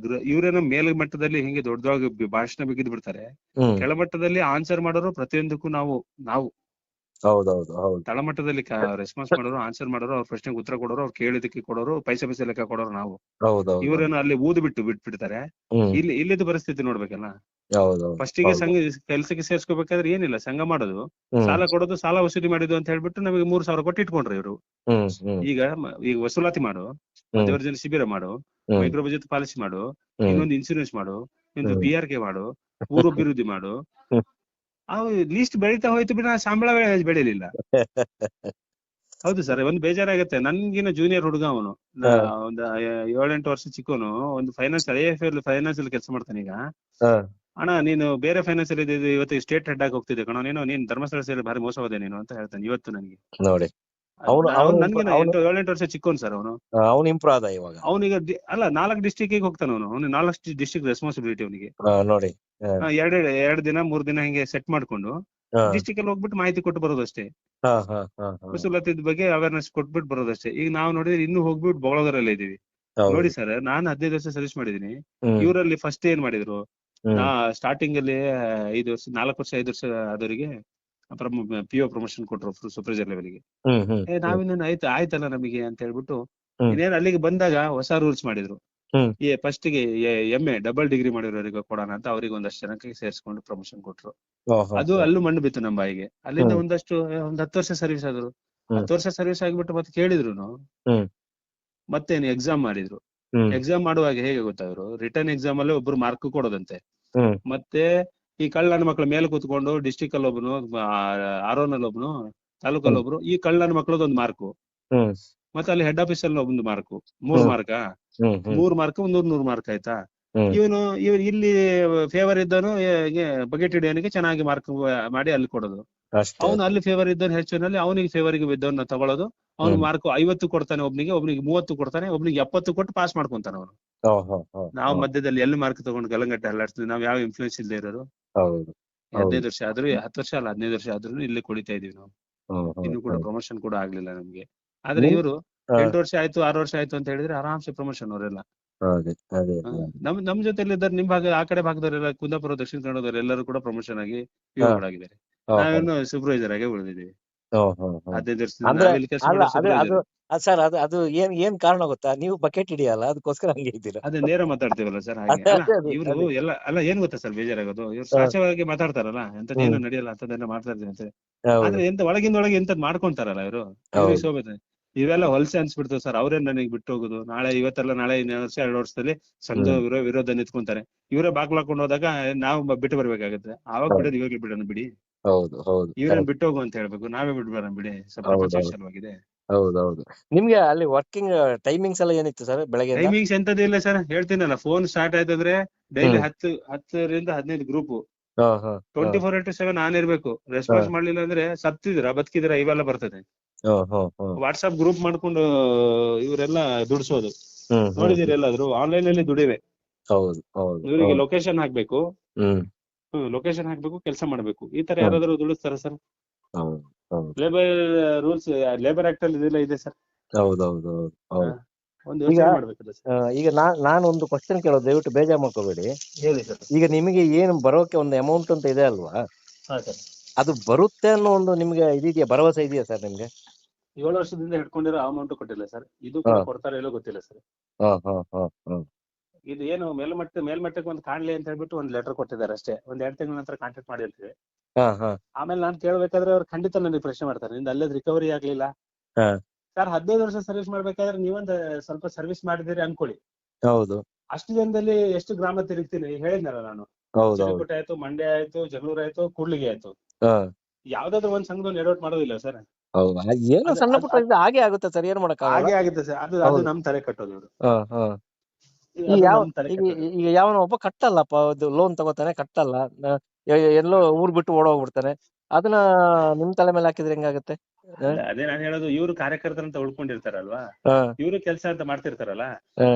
[SPEAKER 3] ಇವರೇನೋ ಮೇಲ್ ಮಟ್ಟದಲ್ಲಿ ಹಿಂಗೆ ದೊಡ್ಡದಾಗಿ ಭಾಷಣ ಬಿಗಿದ್ ಬಿಡ್ತಾರೆ, ಕೆಳಮಟ್ಟದಲ್ಲಿ ಆನ್ಸರ್ ಮಾಡೋರು ಪ್ರತಿಯೊಂದಕ್ಕೂ ನಾವು ತಳಮಟ್ಟದಲ್ಲಿ ರೆಸ್ಪಾನ್ಸ್ ಮಾಡೋರು, ಆನ್ಸರ್ ಮಾಡೋರು, ಅವ್ರ ಪ್ರಶ್ನೆಗೆ ಉತ್ತರ ಕೊಡೋರು, ಅವ್ರು ಕೇಳಿದಕ್ಕೆ ಕೊಡೋರು, ಪೈಸೆ ಲೆಕ್ಕ ಕೊಡೋರು ನಾವು. ಇವರೇನೋ ಅಲ್ಲಿ ಬಿಟ್ಬಿಡ್ತಾರೆ. ಇಲ್ಲಿದ್ದು ಪರಿಸ್ಥಿತಿ ನೋಡ್ಬೇಕಲ್ಲ. ಫಸ್ಟ್ ಗೆ ಸಂಘ ಕೆಲ್ಸಕ್ಕೆ ಸೇರ್ಸ್ಕೋಬೇಕಾದ್ರೆ ಏನಿಲ್ಲ, ಸಂಘ ಮಾಡೋದು, ಸಾಲ ಕೊಡೋದು, ಸಾಲ ವಸೂಲಿ ಮಾಡಿದ್ದು ಅಂತ ಹೇಳ್ಬಿಟ್ಟು ನಮಗೆ 3,000 ಕೊಟ್ಟು ಇಟ್ಕೊಂಡ್ರಿ ಇವರು. ಈಗ ವಸೂಲಾತಿ ಮಾಡು, ಮಧ್ಯವರ್ಜನ ಶಿಬಿರ ಮಾಡು, ಮೈಕ್ರೋ ಬಜೆಟ್ ಪಾಲಿಸಿ ಮಾಡು, ಇನ್ನೊಂದು ಇನ್ಸೂರೆನ್ಸ್ ಮಾಡು, ಇನ್ನೊಂದು PRK ಮಾಡು, ಪೂರ್ವಾಭಿವೃದ್ಧಿ ಮಾಡು. ಅವು ಲೀಸ್ಟ್ ಬೆಳೀತಾ ಹೋಯ್ತು ಬಿಡ, ಸಂಬಳ ಬೆಳೀಲಿಲ್ಲ. ಹೌದು ಸರ್, ಒಂದು ಬೇಜಾರಾಗತ್ತೆ. ನನ್ಗಿನ ಜೂನಿಯರ್ ಹುಡುಗ ಅವನು, ಒಂದು 7-8 ವರ್ಷ ಚಿಕ್ಕವನು, ಒಂದು ಫೈನಾನ್ಸ್ ಕೆಲಸ ಮಾಡ್ತಾನೆ. ಈಗ ಅಣ್ಣ ನೀನು ಬೇರೆ ಫೈನಾನ್ಸ್ ಅಲ್ಲಿ ಇವತ್ತು ಸ್ಟೇಟ್ ಹೆಡ್ ಆಗಿ ಹೋಗ್ತಿದ್ದೆ ಕಣೋ, ನೀನ್ ಧರ್ಮಸ್ಥಳ ಸೇರಿ ಭಾರಿ ಮೋಸ ಹೋದೆ ನೀನು ಅಂತ ಹೇಳ್ತಾನೆ ಇವತ್ತು ನನಗೆ.
[SPEAKER 2] ನೋಡಿ,
[SPEAKER 3] ನನ್ಗಿನ 7-8 ವರ್ಷ ಚಿಕ್ಕವನು ಸರ್ ಅವನು.
[SPEAKER 2] ಅವನು ಇಂಪ್ರೂವ್ ಆದ ಇವಾಗ.
[SPEAKER 3] ಅವನಿಗ 4 ಡಿಸ್ಟ್ರಿಕ್ಟ್ ಹೋಗ್ತಾನ ಅವನು 4 ಡಿಸ್ಟ್ರಿಕ್ಟ್ ರೆಸ್ಪಾನ್ಸಿಬಿಲಿಟಿ ಅವನಿಗೆ.
[SPEAKER 2] ನೋಡಿ,
[SPEAKER 3] 2 ದಿನ 3 ದಿನ ಹಿಂಗೆ ಸೆಟ್ ಮಾಡ್ಕೊಂಡು ಡಿಸ್ಟ್ರಿಕ್ಟ್ ಅಲ್ಲಿ ಹೋಗ್ಬಿಟ್ಟು ಮಾಹಿತಿ ಕೊಟ್ಟು ಬರೋದಷ್ಟೇ. ವಸೂಲಾತಿದ ಬಗ್ಗೆ ಅವೇರ್ನೆಸ್ ಕೊಟ್ಬಿಟ್ಟು ಬರೋದಷ್ಟೇ. ಈಗ ನಾವು ನೋಡಿದ್ರೆ ಇನ್ನು ಹೋಗ್ಬಿಟ್ಟು ಬೊಗಳೋದ್ರಲ್ಲೇ ಇದೀವಿ. ನೋಡಿ ಸರ್, ನಾನು 15 ವರ್ಷ ಸರ್ವಿಸ್ ಮಾಡಿದೀನಿ. ಇವರಲ್ಲಿ ಫಸ್ಟ್ ಏನ್ ಮಾಡಿದ್ರು, ಸ್ಟಾರ್ಟಿಂಗ್ ಅಲ್ಲಿ 5 ವರ್ಷ 4 ವರ್ಷ 5 ವರ್ಷ ಆದವರಿಗೆ PO ಪ್ರಮೋಷನ್ ಕೊಟ್ರು ಸೂಪರ್ವೈಸರ್ ಲೆವೆಲ್ಗೆ. ನಾವಿನ್ನ ಆಯ್ತಲ್ಲ ನಮಗೆ ಅಂತ ಹೇಳ್ಬಿಟ್ಟು ಇನ್ನೇನು ಅಲ್ಲಿಗೆ ಬಂದಾಗ ಹೊಸ ರೂಲ್ಸ್ ಮಾಡಿದ್ರು. ಫಸ್ಟ್ ಗೆ MA ಡಬಲ್ ಡಿಗ್ರಿ ಮಾಡಿರೋರಿಗೆ ಕೊಡೋಣ ಅಂತ ಅವ್ರಿಗೆ ಒಂದಷ್ಟು ಜನಕ್ಕೆ ಸೇರಿಸ್ಕೊಂಡು ಪ್ರಮೋಷನ್ ಕೊಟ್ರು. ಅದು ಅಲ್ಲೂ ಮಣ್ಣು ಬಿತ್ತು ನಮ್ಮ ಬಾಯಿಗೆ. ಅಲ್ಲಿಂದ ಒಂದ್ 10 ವರ್ಷ ಸರ್ವಿಸ್ ಆದ್ರು. 10 ವರ್ಷ ಸರ್ವಿಸ್ ಆಗಿಬಿಟ್ಟು ಮತ್ತೆ ಕೇಳಿದ್ರು ಮತ್ತೇನು ಎಕ್ಸಾಮ್ ಮಾಡಿದ್ರು. ಎಕ್ಸಾಮ್ ಮಾಡುವಾಗ ಹೇಗೆ ಗೊತ್ತಾದ್ರು, ರಿಟರ್ನ್ ಎಕ್ಸಾಮ್ ಅಲ್ಲೇ ಒಬ್ರು ಮಾರ್ಕ್ ಕೊಡೋದಂತೆ. ಮತ್ತೆ ಈ ಕಳ್ಳನ ಮಕ್ಳ ಮೇಲೆ ಕೂತ್ಕೊಂಡು ಡಿಸ್ಟಿಕ್ ಅಲ್ಲಿ ಒಬ್ನು, RO ನಲ್ಲಿ ಒಬ್ನು, ತಾಲೂಕಲ್ಲಿ ಒಬ್ರು, ಈ ಕಳ್ಳನ ಮಕ್ಳದ ಒಂದು ಮಾರ್ಕು, ಮತ್ತೆ ಅಲ್ಲಿ ಹೆಡ್ ಆಫೀಸ್ ಅಲ್ಲಿ ಒಂದು ಮಾರ್ಕು, 3 ಮಾರ್ಕಾ 3 ಮಾರ್ಕ್ 100 ಮಾರ್ಕ್ ಆಯ್ತಾ. ಇವನು ಇಲ್ಲಿ ಫೇವರ್ ಇದ್ದನು ಬಗೆಟ್ ಹಿಡಿಯೋನಿಗೆ ಚೆನ್ನಾಗಿ ಮಾರ್ಕ್ ಮಾಡಿ ಅಲ್ಲಿ ಕೊಡೋದು. ಅವನು ಅಲ್ಲಿ ಫೇವರ್ ಇದ್ದವನು ಹೆಚ್ಚಿನಲ್ಲಿ ಅವನಿಗೆ ಫೇವರ್ಗೆ ಬಿದ್ದವನ್ನ ತಗೊಳ್ಳೋದು. ಅವ್ನು ಮಾರ್ಕ್ 50 ಕೊಡ್ತಾನೆ, ಒಬ್ನಿಗೆ 30 ಕೊಡ್ತಾನೆ, ಒಬ್ನಿಗೆ 70 ಕೊಟ್ಟು ಪಾಸ್ ಮಾಡ್ಕೊಂತಾನೆ ಅವನು. ನಾವು ಮಧ್ಯದಲ್ಲಿ ಎಲ್ಲಿ ಮಾರ್ಕ್ ತಗೊಂಡು ಗಲಂಗಟ್ಟೆ ಅಲ್ಲಾಡ್ತೀವಿ. ನಾವ್ ಯಾವ ಇನ್ಫ್ಲೂಯೆನ್ಸ್ ಇಲ್ಲದೆ ಇರೋರು. 15 ವರ್ಷ ಆದ್ರೂ 10 ವರ್ಷ ಅಲ್ಲ 15 ವರ್ಷ ಆದ್ರೂ ಇಲ್ಲಿ ಕುಡಿತಾ ಇದೀವಿ ನಾವು. ಇನ್ನು ಕೂಡ ಪ್ರಮೋಷನ್ ಕೂಡ ಆಗ್ಲಿಲ್ಲ ನಮ್ಗೆ. ಆದ್ರೆ ಇವರು 8 ವರ್ಷ ಆಯ್ತು 6 ವರ್ಷ ಆಯ್ತು ಅಂತ ಹೇಳಿದ್ರೆ ಆರಾಮ್ಸೆ ಪ್ರಮೋಷನ್ ಅವರೆಲ್ಲ. ನಮ್ ಜೊತೆಲಿ ಇದ್ದಾರೆ, ನಿಮ್ ಭಾಗ ಆ ಕಡೆ ಭಾಗದವರೆಲ್ಲ, ಕುಂದಾಪುರ ದಕ್ಷಿಣ ಕನ್ನಡದವರು ಎಲ್ಲರೂ ಕೂಡ ಪ್ರಮೋಷನ್ ಆಗಿ ಆಗಿದ್ದಾರೆ. ನಾವೇನು ಸೂಪರ್ವೈಸರ್ ಆಗಿ ಉಳಿದಿದ್ದೀವಿ. 15 ವರ್ಷದಿಂದ
[SPEAKER 2] ಸರ್ ಅದು ಏನ್ ಕಾರಣ ಗೊತ್ತಾ, ನೀವು ಬಕೆಟ್ ಹಿಡಿಯಲ್ಲ, ಅದಕ್ಕೋಸ್ಕರ ಹಂಗೆ ಇದ್ದೀರಾ.
[SPEAKER 3] ಅದೇ ನೇರ ಮಾತಾಡ್ತೀವಲ್ಲ ಸರ್, ಹಾಗೆ ಇವ್ರು ಎಲ್ಲ ಅಲ್ಲ. ಏನ್ ಗೊತ್ತಾ ಸರ್ ಬೇಜಾರಾಗೋದು, ಇವ್ರು ಸಾಚವಾಗಿ ಮಾತಾಡ್ತಾರಲ್ಲ, ಎಂತದೇನು ನಡೆಯಲ್ಲ ಅಂತದನ್ನ ಮಾಡ್ತಾ ಇರ್ತೀನಿ ಅಂತ. ಆದ್ರೆ ಒಳಗಿಂದೊಳಗೆ ಎಂತದ್ ಮಾಡ್ಕೊಂತಾರಲ್ಲ ಇವರು, ಶೋಭೆ. ಇವೆಲ್ಲ ಹೊಲಸೆ ಅನ್ಸ್ಬಿಡ್ತೇವೆ ಸರ್. ಅವ್ರೇನ್ ನನಗೆ ಬಿಟ್ಟು ಹೋಗುದು, ಇವತ್ತೆಲ್ಲ ನಾಳೆ 1 ವರ್ಷ 2 ವರ್ಷದಲ್ಲಿ ಸಂಘ ವಿರೋಧ ನಿಂತ್ಕೊಂತಾರೆ. ಇವರೇ ಬಾಗ್ಲಾಕೊಂಡು ಹೋದಾಗ ನಾವು ಬಿಟ್ಟು ಬರ್ಬೇಕಾಗತ್ತೆ. ಆವಾಗ ಬಿಡೋದು ಇವಾಗ್ಲೂ ಬಿಡೋಣ ಬಿಡಿ, ಇವ್ರೇನ್ ಬಿಟ್ಟು ಹೋಗು ಅಂತ ಹೇಳ್ಬೇಕು, ನಾವೇ ಬಿಟ್ಟು ಬರೋಣ ಬಿಡಿ, ಪ್ರಪಂಚವಾಗಿದೆ.
[SPEAKER 2] ಹೌದೌದು. ನಿಮ್ಗೆ ಅಲ್ಲಿ ವರ್ಕಿಂಗ್ ಟೈಮಿಂಗ್ಸ್ ಎಲ್ಲ ಏನಿತ್ತು ಸರ್? ಬೆಳಗ್ಗೆ
[SPEAKER 3] ಟೈಮಿಂಗ್ಸ್ ಎಂತದಿಲ್ಲ ಸರ್, ಹೇಳ್ತೀನಲ್ಲ, ಫೋನ್ ಸ್ಟಾರ್ಟ್ ಆಯ್ತಂದ್ರೆ ಡೈಲಿ 10ರಿಂದ 15 ಗ್ರೂಪ್, 24x7 ಆನ್ ಇರ್ಬೇಕು. ರೆಸ್ಪಾನ್ಸ್ ಮಾಡ್ಲಿಲ್ಲ ಅಂದ್ರೆ ಸತ್ತಿದ್ರ ಬದುಕಿದ್ರ ಇವೆಲ್ಲ ಬರ್ತದೆ. ವಾಟ್ಸ್ಆಪ್ ಗ್ರೂಪ್ ಮಾಡ್ಕೊಂಡು ಇವರೆಲ್ಲ ದುಡಿಸೋದು
[SPEAKER 2] ಹ್ಮ್
[SPEAKER 3] ನೋಡಿದೀರಿ ಎಲ್ಲಾದ್ರು ಆನ್ಲೈನ್ ಅಲ್ಲಿ ದುಡಿವೆ.
[SPEAKER 2] ಹೌದು ಹೌದು
[SPEAKER 3] ಇವರಿಗೆ ಲೊಕೇಶನ್ ಹಾಕ್ಬೇಕು,
[SPEAKER 2] ಹ್ಮ್
[SPEAKER 3] ಲೊಕೇಶನ್ ಹಾಕ್ಬೇಕು, ಕೆಲಸ ಮಾಡ್ಬೇಕು. ಈ ತರ ಯಾರಾದ್ರೂ ದುಡಿಸ್ತಾರ ಸರ್?
[SPEAKER 2] ಹೌದು ಹೌದು
[SPEAKER 3] ಲೇಬರ್ ರೂಲ್ಸ್, ಲೇಬರ್ ಆಕ್ಟ್ ಅಲ್ಲಿ ಇದೆಲ್ಲ ಇದೆ ಸರ್.
[SPEAKER 2] ಹೌದೌದು ಹೌದು.
[SPEAKER 3] ಒಂದು
[SPEAKER 2] ಈಗ
[SPEAKER 3] ಯೋಚನೆ ಮಾಡ್ಬೇಕಲ್ಲ ಸರ್.
[SPEAKER 2] ಈಗ ನಾನು ಒಂದು ಕ್ವಶನ್ ಕೇಳೋದು, ದಯವಿಟ್ಟು ಬೇಜಾರು ಮಾಡ್ಕೋಬೇಡಿ.
[SPEAKER 3] ಹೇಳಿ ಸರ್.
[SPEAKER 2] ಈಗ ನಿಮಗೆ ಏನು ಬರೋಕೆ ಒಂದು ಅಮೌಂಟ್ ಅಂತ ಇದೆ ಅಲ್ವಾ,
[SPEAKER 3] ಹಾ ಸರ್.
[SPEAKER 2] ಅದು ಬರುತ್ತೆ ಅನ್ನೋ ಒಂದು ನಿಮ್ಗೆ ಇದೆಯಾ, ಭರವಸೆ ಇದೆಯಾ ಸರ್ ನಿಮ್ಗೆ?
[SPEAKER 3] 7 ವರ್ಷದಿಂದ ಹಿಡ್ಕೊಂಡಿರೋ ಅಮೌಂಟ್ ಕೊಟ್ಟಿಲ್ಲ ಸರ್. ಇದು ಕೂಡ ಕೊಡ್ತಾರೆ ಇಲ್ಲೋ ಗೊತ್ತಿಲ್ಲ ಸರ್. ಇದು ಏನು ಮೇಲ್ಮಟ್ಟಕ್ಕೆ ಒಂದು ಕಾಣ್ಲಿ ಅಂತ ಹೇಳ್ಬಿಟ್ಟು ಒಂದು ಲೆಟರ್ ಕೊಟ್ಟಿದ್ದಾರೆ ಅಷ್ಟೇ. ಒಂದ್ 2 ತಿಂಗಳ ನಂತರ ಕಾಂಟ್ಯಾಕ್ಟ್ ಮಾಡಿರ್ತೀವಿ. ಆಮೇಲೆ ನಾನು ಕೇಳ್ಬೇಕಾದ್ರೆ ಅವ್ರು ಖಂಡಿತ ನನಗೆ ಪ್ರಶ್ನೆ ಮಾಡ್ತಾರೆ, ನಿಂದ ಅಲ್ಲೇ ರಿಕವರಿ ಆಗ್ಲಿಲ್ಲ ಸರ್. 15 ವರ್ಷ ಸರ್ವಿಸ್ ಮಾಡ್ಬೇಕಾದ್ರೆ ನೀವೊಂದ್ ಸ್ವಲ್ಪ ಸರ್ವಿಸ್ ಮಾಡಿದಿರಿ ಅನ್ಕೊಳ್ಳಿ.
[SPEAKER 2] ಹೌದು.
[SPEAKER 3] ಅಷ್ಟು ಜನದಲ್ಲಿ ಎಷ್ಟು ಗ್ರಾಮ ತಿರುಗ್ತೀನಿ ಹೇಳಿದ್ನಲ್ಲ ನಾನು. ಚಿತ್ರಕೂಟ ಆಯ್ತು, ಮಂಡ್ಯ ಆಯ್ತು, ಜಗಳೂರು ಆಯ್ತು, ಕೂಡ್ಲಿಗೆ ಆಯ್ತು. ಯಾವ್ದಾದ್ರು ಒಂದ್ ಸಂಘದಲ್ಲಿ ಎಡವಟ್ ಮಾಡೋದಿಲ್ಲ ಸರ್.
[SPEAKER 2] ಏನೋ ಸಣ್ಣ ಪುಟ್ಟ ಹಾಗೆ ಆಗುತ್ತೆ ಸರ್, ಏನ್ ಮಾಡಕ್
[SPEAKER 3] ಹಾಗೆ ಆಗುತ್ತೆ ಸರ್. ಅದು ನಮ್ ತಲೆ ಕಟ್ಟೋದು.
[SPEAKER 2] ಈಗ ಯಾವನೋ ಒಬ್ಬ ಕಟ್ಟಲ್ಲಪ್ಪ, ಲೋನ್ ತಗೋತಾನೆ, ಕಟ್ಟಲ್ಲ, ಎಲ್ಲೋ ಊರ್ ಬಿಟ್ಟು ಓಡೋಗ್ಬಿಡ್ತಾನೆ, ಅದನ್ನ ನಿಮ್ ತಲೆ ಮೇಲೆ ಹಾಕಿದ್ರೆ ಹೆಂಗಾಗುತ್ತೆ?
[SPEAKER 3] ಅದೇ ನಾನು ಹೇಳೋದು, ಇವ್ರು ಕಾರ್ಯಕರ್ತರಂತ ಉಳ್ಕೊಂಡಿರ್ತಾರಲ್ವಾ, ಇವ್ರು ಕೆಲಸ ಅಂತ ಮಾಡ್ತಿರ್ತಾರಲ್ಲ,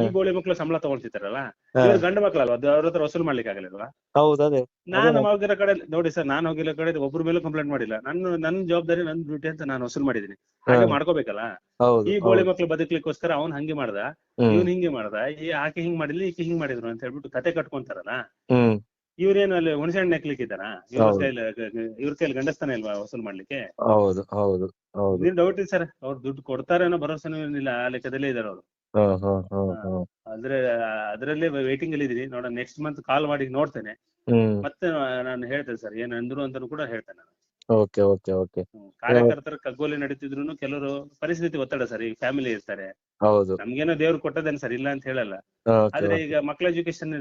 [SPEAKER 3] ಈ ಗೋಳಿ ಮಕ್ಳು ಸಂಬಳ ತಗೊಳ್ತಿರ್ತಾರಲ್ಲ, ಇವ್ರು ಗಂಡು ಮಕ್ಳಲ್ವಾ, ಅವ್ರ ಹತ್ರ ವಸೂಲ್ ಮಾಡ್ಲಿಕ್ಕೆ ಆಗಲಿಲ್ವಾ?
[SPEAKER 2] ಹೌದು. ಅದೇ
[SPEAKER 3] ನಾನು ಹೋಗಿರೋ ಕಡೆ ನೋಡಿ ಸರ್, ನಾನು ಹೋಗಿರೋ ಕಡೆ ಒಬ್ರ ಮೇಲೂ ಕಂಪ್ಲೇಂಟ್ ಮಾಡಿಲ್ಲ. ನನ್ನ ಜವಾಬ್ದಾರಿ, ನನ್ನ ಡ್ಯೂಟಿ ಅಂತ ನಾನು ವಸೂಲ್ ಮಾಡಿದೀನಿ. ಹಾಗೆ ಮಾಡ್ಕೋಬೇಕಲ್ಲ. ಈ ಗೋಳಿ ಮಕ್ಳು ಬದುಕ್ಲಿಕ್ಕೋಸ್ಕರ ಅವ್ನ್ ಹಂಗೆ ಮಾಡ್ದ, ಇವ್ನ್ ಹಿಂಗೆ ಮಾಡ್ದ, ಈ ಆಕೆ ಹಿಂಗ್ ಮಾಡಿಲ್ಲ, ಈಕೆ ಹಿಂಗ್ ಮಾಡಿದ್ರು ಅಂತ ಹೇಳ್ಬಿಟ್ಟು ಕತೆ ಕಟ್ಕೊಂತಾರಲ್ಲ. ಇವ್ರೇನು ಅಲ್ಲಿ ಹುಣಸೆಹಣ್ಣು ನೆಕ್ಲಿಕ್ಕಿದ್ದಾರ? ಇವ್ರ ಕೈಲಿ ಗಂಡಸ್ತಾನೆ ಇಲ್ವಾ ವಸೂಲ್ ಮಾಡ್ಲಿಕ್ಕೆ?
[SPEAKER 2] ಹೌದು ಹೌದು ಹೌದು.
[SPEAKER 3] ನೀನ್ ಡೌಟ್ ಇದೆ ಸರ್, ಅವ್ರು ದುಡ್ಡು ಕೊಡ್ತಾರೆ ಅನ್ನೋ ಭರವಸೆನೂ ಏನಿಲ್ಲ, ಆ ಲೆಕ್ಕದಲ್ಲೇ ಇದಾರೆ ಅವರು. ಅಂದ್ರೆ ಅದ್ರಲ್ಲೇ ವೇಟಿಂಗ್ ಅಲ್ಲಿ ಇದೀನಿ. ನೋಡೋಣ, ನೆಕ್ಸ್ಟ್ ಮಂತ್ ಕಾಲ್ ಮಾಡಿ ನೋಡ್ತೇನೆ, ಮತ್ತೆ ನಾನು ಹೇಳ್ತೇನೆ ಸರ್ ಏನ್ ಅಂದ್ರು ಅಂತಾನು ಕೂಡ ಹೇಳ್ತೇನೆ ನಾನು. ಕಾರ್ಯಕರ್ತರ ಕಗ್ಗೋಲೆ ನಡೀತಿದ್ರು ಕೆಲವರು ಪರಿಸ್ಥಿತಿ ಒತ್ತಡ ಸರ್. ಈಗ ಫ್ಯಾಮಿಲಿ ಇರ್ತಾರೆ, ನಮ್ಗೇನೋ ದೇವ್ರು ಕೊಟ್ಟದೇನು ಸರ್, ಇಲ್ಲ ಅಂತ ಹೇಳಲ್ಲ. ಆದ್ರೆ ಈಗ ಮಕ್ಳ ಎಜುಕೇಶನ್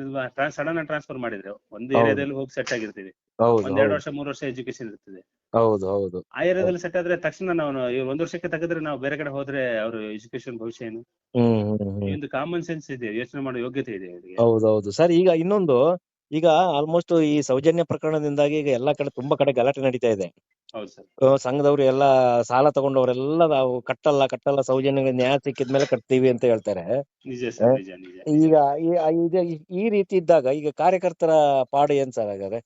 [SPEAKER 3] ಸಡನ್ ಟ್ರಾನ್ಸ್ಫರ್ ಮಾಡಿದ್ರೆ ಒಂದು ಏರಿಯಾದಲ್ಲಿ ಹೋಗಿ ಸೆಟ್ ಆಗಿರ್ತೀವಿ, 1-2 ವರ್ಷ 3 ವರ್ಷ ಎಜುಕೇಶನ್ ಇರ್ತದೆ. ಆ ಏರಿಯಾದಲ್ಲಿ ಸೆಟ್ ಆದ್ರೆ ತಕ್ಷಣ ನಾವು 1 ವರ್ಷಕ್ಕೆ ತೆಗೆದ್ರೆ ನಾವು ಬೇರೆ ಕಡೆ ಹೋದ್ರೆ ಅವ್ರ ಎಜುಕೇಶನ್ ಭವಿಷ್ಯ ಏನು? ಒಂದು ಕಾಮನ್ ಸೆನ್ಸ್ ಇದೆ, ಯೋಚನೆ ಮಾಡೋ ಯೋಗ್ಯತೆ ಇದೆ ಅವರಿಗೆ.
[SPEAKER 2] ಹೌದೌದು ಸರ್. ಈಗ ಇನ್ನೊಂದು, ಈಗ ಆಲ್ಮೋಸ್ಟ್ ಈ ಸೌಜನ್ಯ ಪ್ರಕರಣದಿಂದಾಗಿ ಈಗ ಎಲ್ಲಾ ಕಡೆ ತುಂಬಾ ಕಡೆ ಗಲಾಟೆ ನಡೀತಾ ಇದೆ.
[SPEAKER 3] ಹೌದು ಸರ್.
[SPEAKER 2] ಸಂಘದವ್ರು ಎಲ್ಲಾ ಸಾಲ ತಗೊಂಡವರೆಲ್ಲ ನಾವು ಕಟ್ಟಲ್ಲ, ಸೌಜನ್ಯ ನ್ಯಾಯ ಸಿಕ್ಕಿದ್ಮೇಲೆ ಕಟ್ತೀವಿ ಅಂತ ಹೇಳ್ತಾರೆ. ಈಗ ಈ ರೀತಿ ಇದ್ದಾಗ ಈಗ ಕಾರ್ಯಕರ್ತರ ಪಾಡು ಏನ್ ಸರ್ ಹಾಗಾದ್ರೆ?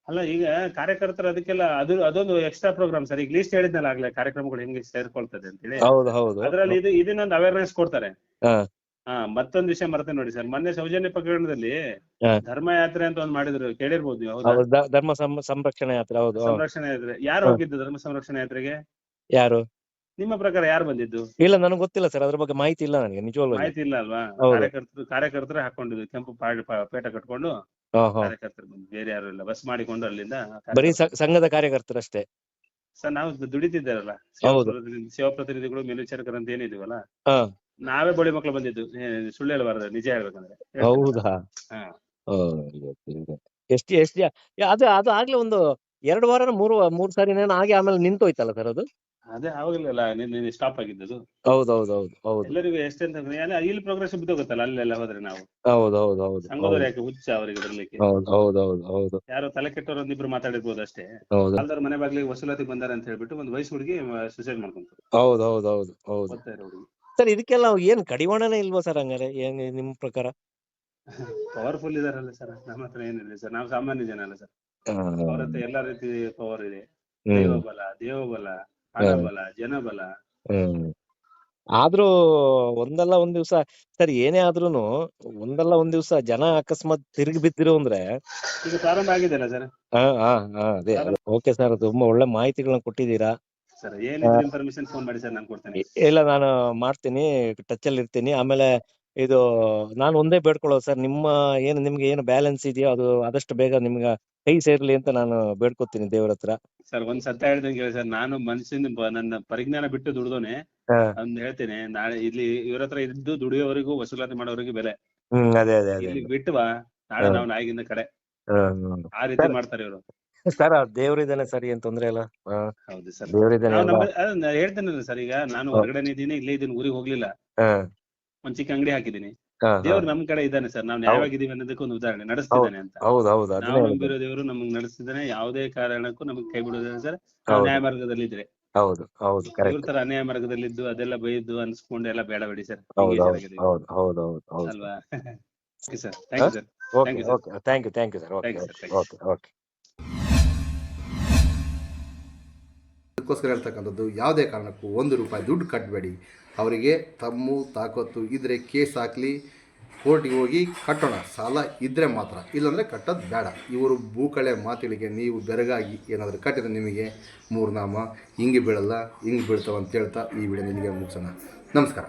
[SPEAKER 3] ಅಲ್ಲ, ಈಗ ಕಾರ್ಯಕರ್ತರು ಅದಕ್ಕೆಲ್ಲ ಅದೊಂದು ಎಕ್ಸ್ಟ್ರಾ ಪ್ರೋಗ್ರಾಮ್ ಸರ್. ಈಗ ಲೀಸ್ಟ್ ಹೇಳಿದ್ನಲ್ಲ ಆಗ್ಲೇ, ಕಾರ್ಯಕ್ರಮಗಳು ಹೆಂಗೆ ಸೇರ್ಕೊಳ್ತದೆ ಅಂತ ಹೇಳಿ. ಅದ್ರಲ್ಲಿ ಇದನ್ನೊಂದು ಅವೇರ್ನೆಸ್ ಕೊಡ್ತಾರೆ. ಮತ್ತೊಂದು ವಿಷಯ ಮರೆತೆ ನೋಡಿ ಸರ್, ಮೊನ್ನೆ ಸೌಜನ್ಯ ಪ್ರಕರಣದಲ್ಲಿ ಧರ್ಮಯಾತ್ರೆ ಅಂತ ಒಂದ್ ಮಾಡಿದ್ರು, ಕೇಳಿರ್ಬೋದು ನೀವು.
[SPEAKER 2] ಧರ್ಮ ಸಂರಕ್ಷಣಾ ಯಾತ್ರೆ. ಹೌದು,
[SPEAKER 3] ಸಂರಕ್ಷಣಾ ಯಾತ್ರೆ. ಯಾರು ಹೋಗಿದ್ದು ಧರ್ಮ ಸಂರಕ್ಷಣಾ ಯಾತ್ರೆಗೆ?
[SPEAKER 2] ಯಾರು?
[SPEAKER 3] ನಿಮ್ಮ ಪ್ರಕಾರ ಯಾರು ಬಂದಿದ್ದು?
[SPEAKER 2] ಇಲ್ಲ, ನನಗೆ ಗೊತ್ತಿಲ್ಲ ಸರ್, ಅದ್ರ ಬಗ್ಗೆ ಮಾಹಿತಿ ಇಲ್ಲ ನನಗೆ, ನಿಜವಾಗ್ಲೂ
[SPEAKER 3] ಮಾಹಿತಿ ಇಲ್ಲ ಅಲ್ವಾ? ಕಾರ್ಯಕರ್ತರು ಹಾಕೊಂಡಿದ್ದು ಕೆಂಪು ಪೇಟ ಕಟ್ಕೊಂಡು ಕಾರ್ಯಕರ್ತರು ಬಂದು, ಬೇರೆ ಯಾರು ಇಲ್ಲ. ಬಸ್ ಮಾಡಿಕೊಂಡು ಅಲ್ಲಿಂದ
[SPEAKER 2] ಬರೀ ಸಂಘದ ಕಾರ್ಯಕರ್ತರಷ್ಟೇ
[SPEAKER 3] ಸರ್. ನಾವು ದುಡಿತಿದ್ದಾರಲ್ಲ, ಸೇವಾ ಪ್ರತಿನಿಧಿಗಳು, ಮೇಲ್ವಿಚಾರಕರು ಅಂತ ಏನಿದೀವಲ್ಲ, ನಾವೇ ಬೋಳಿ ಮಕ್ಳು ಬಂದಿದ್ದು. ಸುಳ್ಳು ಹೇಳಬಾರ್ದು, ನಿಜ ಹೇಳ್ಬೇಕಂದ್ರೆ.
[SPEAKER 2] ಹೌದಾ? ಎಷ್ಟು ಅದು ಆಗ್ಲೇ ಒಂದು 2 ವಾರ 3 ಸಾರಿ ಆಗಿ ಆಮೇಲೆ ನಿಂತೋಯ್ತಲ್ಲ ಸರ್ ಅದು?
[SPEAKER 3] ಅದೇ ಆವಾಗಲಿಲ್ಲ, ಸ್ಟಾಪ್ ಆಗಿದ್ದು.
[SPEAKER 2] ಹೌದು.
[SPEAKER 3] ಎಲ್ಲರಿಗೂ ಎಷ್ಟೆಂತ ಇಲ್ಲಿ ಪ್ರೋಗ್ರೆಸ್ ಬಿದ್ದೋಗುತ್ತಲ್ಲ ಅಲ್ಲೆಲ್ಲ ಹೋದ್ರೆ ನಾವು.
[SPEAKER 2] ಹೌದು.
[SPEAKER 3] ಸಂಘದವ್ರು ಯಾಕೆ ಹುಚ್ಚ ಅವರಿಗೆ ಬರ್ಲಿಕ್ಕೆ?
[SPEAKER 2] ಹೌದು. ಯಾರೋ
[SPEAKER 3] ತಲೆ ಕೆಟ್ಟವ್ರು ಒಂದಿಬ್ರು ಮಾತಾಡಿರ್ಬೋದು ಅಷ್ಟೇ. ಅಲ್ದವ್ರ ಮನೆ ಬಾಗ್ಲಿಗೆ ವಸೂಲಾತಿ ಬಂದಾರೆ ಅಂತ ಹೇಳ್ಬಿಟ್ಟು ಒಂದು ವಯಸ್ಸು ಹುಡುಗಿ ಸುಸೈಡ್ ಮಾಡ್ಕೊಂತಾರೆ.
[SPEAKER 2] ಹೌದು. ಸರ್, ಇದಕ್ಕೆಲ್ಲ ಏನ್ ಕಡಿವಾಣನೇ ಇಲ್ವಾ ಸರ್ ಹಂಗಾರೆ, ಏನ್ ನಿಮ್ ಪ್ರಕಾರ?
[SPEAKER 3] ಪವರ್ಫುಲ್ ಇದಾರಲ್ಲ ಸರ್, ನಮ್ಮ ಹತ್ರ ಏನಿಲ್ಲ ಸರ್. ನಾವು ಸಾಮಾನ್ಯ ಜನ ಅಲ್ಲ ಸರ್. ಅವ್ರ ಹತ್ರ ಎಲ್ಲಾ ರೀತಿ ಪವರ್ ಇದೆ. ದೇವಬಲ, ಹಣಬಲ, ಜನಬಲ.
[SPEAKER 2] ಆದ್ರೂ ಒಂದಲ್ಲ ಒಂದ್ ದಿವ್ಸ ಸರ್, ಏನೇ ಆದ್ರೂನು ಒಂದಲ್ಲ ಒಂದ್ ದಿವ್ಸ ಜನ ಅಕಸ್ಮಾತ್ ತಿರುಗಿ ಬಿದ್ದಿರು ಅಂದ್ರೆ
[SPEAKER 3] ಈಗ ಪ್ರಾರಂಭ ಆಗಿದೆಲ್ಲ ಸರ್.
[SPEAKER 2] ಅದೇ. ಓಕೆ ಸರ್, ತುಂಬಾ ಒಳ್ಳೆ ಮಾಹಿತಿಗಳನ್ನ ಕೊಟ್ಟಿದ್ದೀರಾ
[SPEAKER 3] ಸರ್. ಏನಿದ್ರೆ ಇನ್ಫಾರ್ಮೇಶನ್ ಫೋನ್ ಮಾಡಿ ಸರ್, ನಾನು ಕೊಡ್ತೇನೆ.
[SPEAKER 2] ಇಲ್ಲ, ನಾನು ಮಾಡ್ತೀನಿ, ಟಚ್ ಅಲ್ಲಿ ಇರ್ತೀನಿ. ಆಮೇಲೆ ಇದು ನಾನು ಒಂದೇ ಬೇಡ್ಕೊಳ್ಳೋದು ಸರ್, ನಿಮ್ಗೆ ಏನು ಬ್ಯಾಲೆನ್ಸ್ ಇದೆಯೋ ಅದು ಆದಷ್ಟು ಬೇಗ ನಿಮ್ಗೆ ಕೈ ಸೇರ್ಲಿ ಅಂತ ನಾನು ಬೇಡ್ಕೊತೀನಿ ದೇವ್ರ ಹತ್ರ.
[SPEAKER 3] ಸರ್, ಒಂದ್ ಸತ್ಯ ಹೇಳ್ದಂಗೆ ಹೇಳಿ ಸರ್, ನಾನು ಮನುಷ್ಯನ ನನ್ನ ಪರಿಜ್ಞಾನ ಬಿಟ್ಟು ದುಡ್ದೋನೆ ಅಂತ ಹೇಳ್ತೇನೆ. ನಾಳೆ ಇಲ್ಲಿ ಇವ್ರ ಹತ್ರ ಇದ್ದು ದುಡಿಯೋವರೆಗೂ, ವಸೂಲಾತಿ ಮಾಡೋವರೆಗೂ ಬೆಲೆ.
[SPEAKER 2] ಅದೇ
[SPEAKER 3] ಇಲ್ಲಿ ಬಿಟ್ಟವಾ ನಾಳೆ ನಾವು ನಾಯಿಗಿಂದ ಕಡೆ, ಆ ರೀತಿ ಮಾಡ್ತಾರೆ ಇವರು.
[SPEAKER 2] ಸರ್, ದೇವ್ರಿದ್ದಾನೆ ಸರ್, ಏನ್ ತೊಂದ್ರೆ ಇಲ್ಲ.
[SPEAKER 3] ಹೌದು ಸರ್,
[SPEAKER 2] ದೇವ್ರಿದ್ದಾನೆ.
[SPEAKER 3] ಹೇಳ್ತೇನಲ್ಲ ಸರ್, ಈಗ ನಾನು ಹೊರಗಡೆ ಇದ್ದೀನಿ, ಇಲ್ಲೇ ಇದೀನಿ, ಊರಿಗೆ ಹೋಗ್ಲಿಲ್ಲ, ಒಂದ್ ಚಿಕ್ಕ ಅಂಗಡಿ ಹಾಕಿದೀನಿ. ದೇವ್ರು ನಮ್ ಕಡೆ ಇದ್ದಾನೆ ಸರ್, ನಾವು ನ್ಯಾಯವಾಗಿದ್ದೀವಿ ಅನ್ನೋದಕ್ಕೆ ಒಂದು ಉದಾಹರಣೆ, ನಡೆಸ್ತಿದ್ದಾನೆ ಅಂತ. ನಾವು ನಂಬಿರೋ ದೇವರು ನಮಗ್ ನಡೆಸ್ತಿದ್ದಾನೆ, ಯಾವುದೇ ಕಾರಣಕ್ಕೂ ನಮಗ್ ಕೈ ಬಿಡೋದಿಲ್ಲ ಸರ್. ನಾವು ನ್ಯಾಯ ಮಾರ್ಗದಲ್ಲಿ ಇದ್ರೆ
[SPEAKER 2] ಹೌದು ಹೌದು
[SPEAKER 3] ಇವ್ರ
[SPEAKER 2] ಕರೆಕ್ಟ್.
[SPEAKER 3] ತರ ಅನ್ಯಾಯ ಮಾರ್ಗದಲ್ಲಿದ್ದು ಅದೆಲ್ಲ ಬೈದು ಅನ್ಸ್ಕೊಂಡು ಎಲ್ಲ ಬೇಡ ಬಿಡಿ ಸರ್.
[SPEAKER 2] ಹೌದು
[SPEAKER 3] ಹಿಂಗೆ
[SPEAKER 2] ಹೌದು
[SPEAKER 3] ಚೆನ್ನಾಗಿದೆ
[SPEAKER 2] ಹೌದು ಹೌದು ಹೌದು ಹೌದು
[SPEAKER 3] ಅಲ್ವಾ? Okay sir, thank you sir.
[SPEAKER 2] Okay
[SPEAKER 3] thank you sir.
[SPEAKER 2] Okay thank you sir. Okay
[SPEAKER 3] thank you sir,
[SPEAKER 2] okay
[SPEAKER 3] thank you.
[SPEAKER 2] Okay okay.
[SPEAKER 1] ಅದಕ್ಕೋಸ್ಕರ ಹೇಳ್ತಕ್ಕಂಥದ್ದು, ಯಾವುದೇ ಕಾರಣಕ್ಕೂ ₹1 ದುಡ್ಡು ಕಟ್ಟಬೇಡಿ. ಅವರಿಗೆ ತಮ್ಮ ತಾಕತ್ತು ಇದ್ದರೆ ಕೇಸ್ ಹಾಕಲಿ, ಕೋರ್ಟಿಗೆ ಹೋಗಿ ಕಟ್ಟೋಣ. ಸಾಲ ಇದ್ದರೆ ಮಾತ್ರ, ಇಲ್ಲಾಂದರೆ ಕಟ್ಟೋದು ಬೇಡ. ಇವರು ಬೂಕಳೆ ಮಾತುಗಳಿಗೆ ನೀವು ಬೆರಗಾಗಿ ಏನಾದರೂ ಕಟ್ಟಿದ್ರೆ ನಿಮಗೆ 3 ನಾಮ ಹಿಂಗೆ ಬೀಳಲ್ಲ ಹಿಂಗೆ ಬೀಳ್ತಾವೆ ಅಂತ ಹೇಳ್ತಾ ಈ ವಿಡಿಯೋ ನಿಮಗೆ ಮುಗಿಸೋಣ. ನಮಸ್ಕಾರ.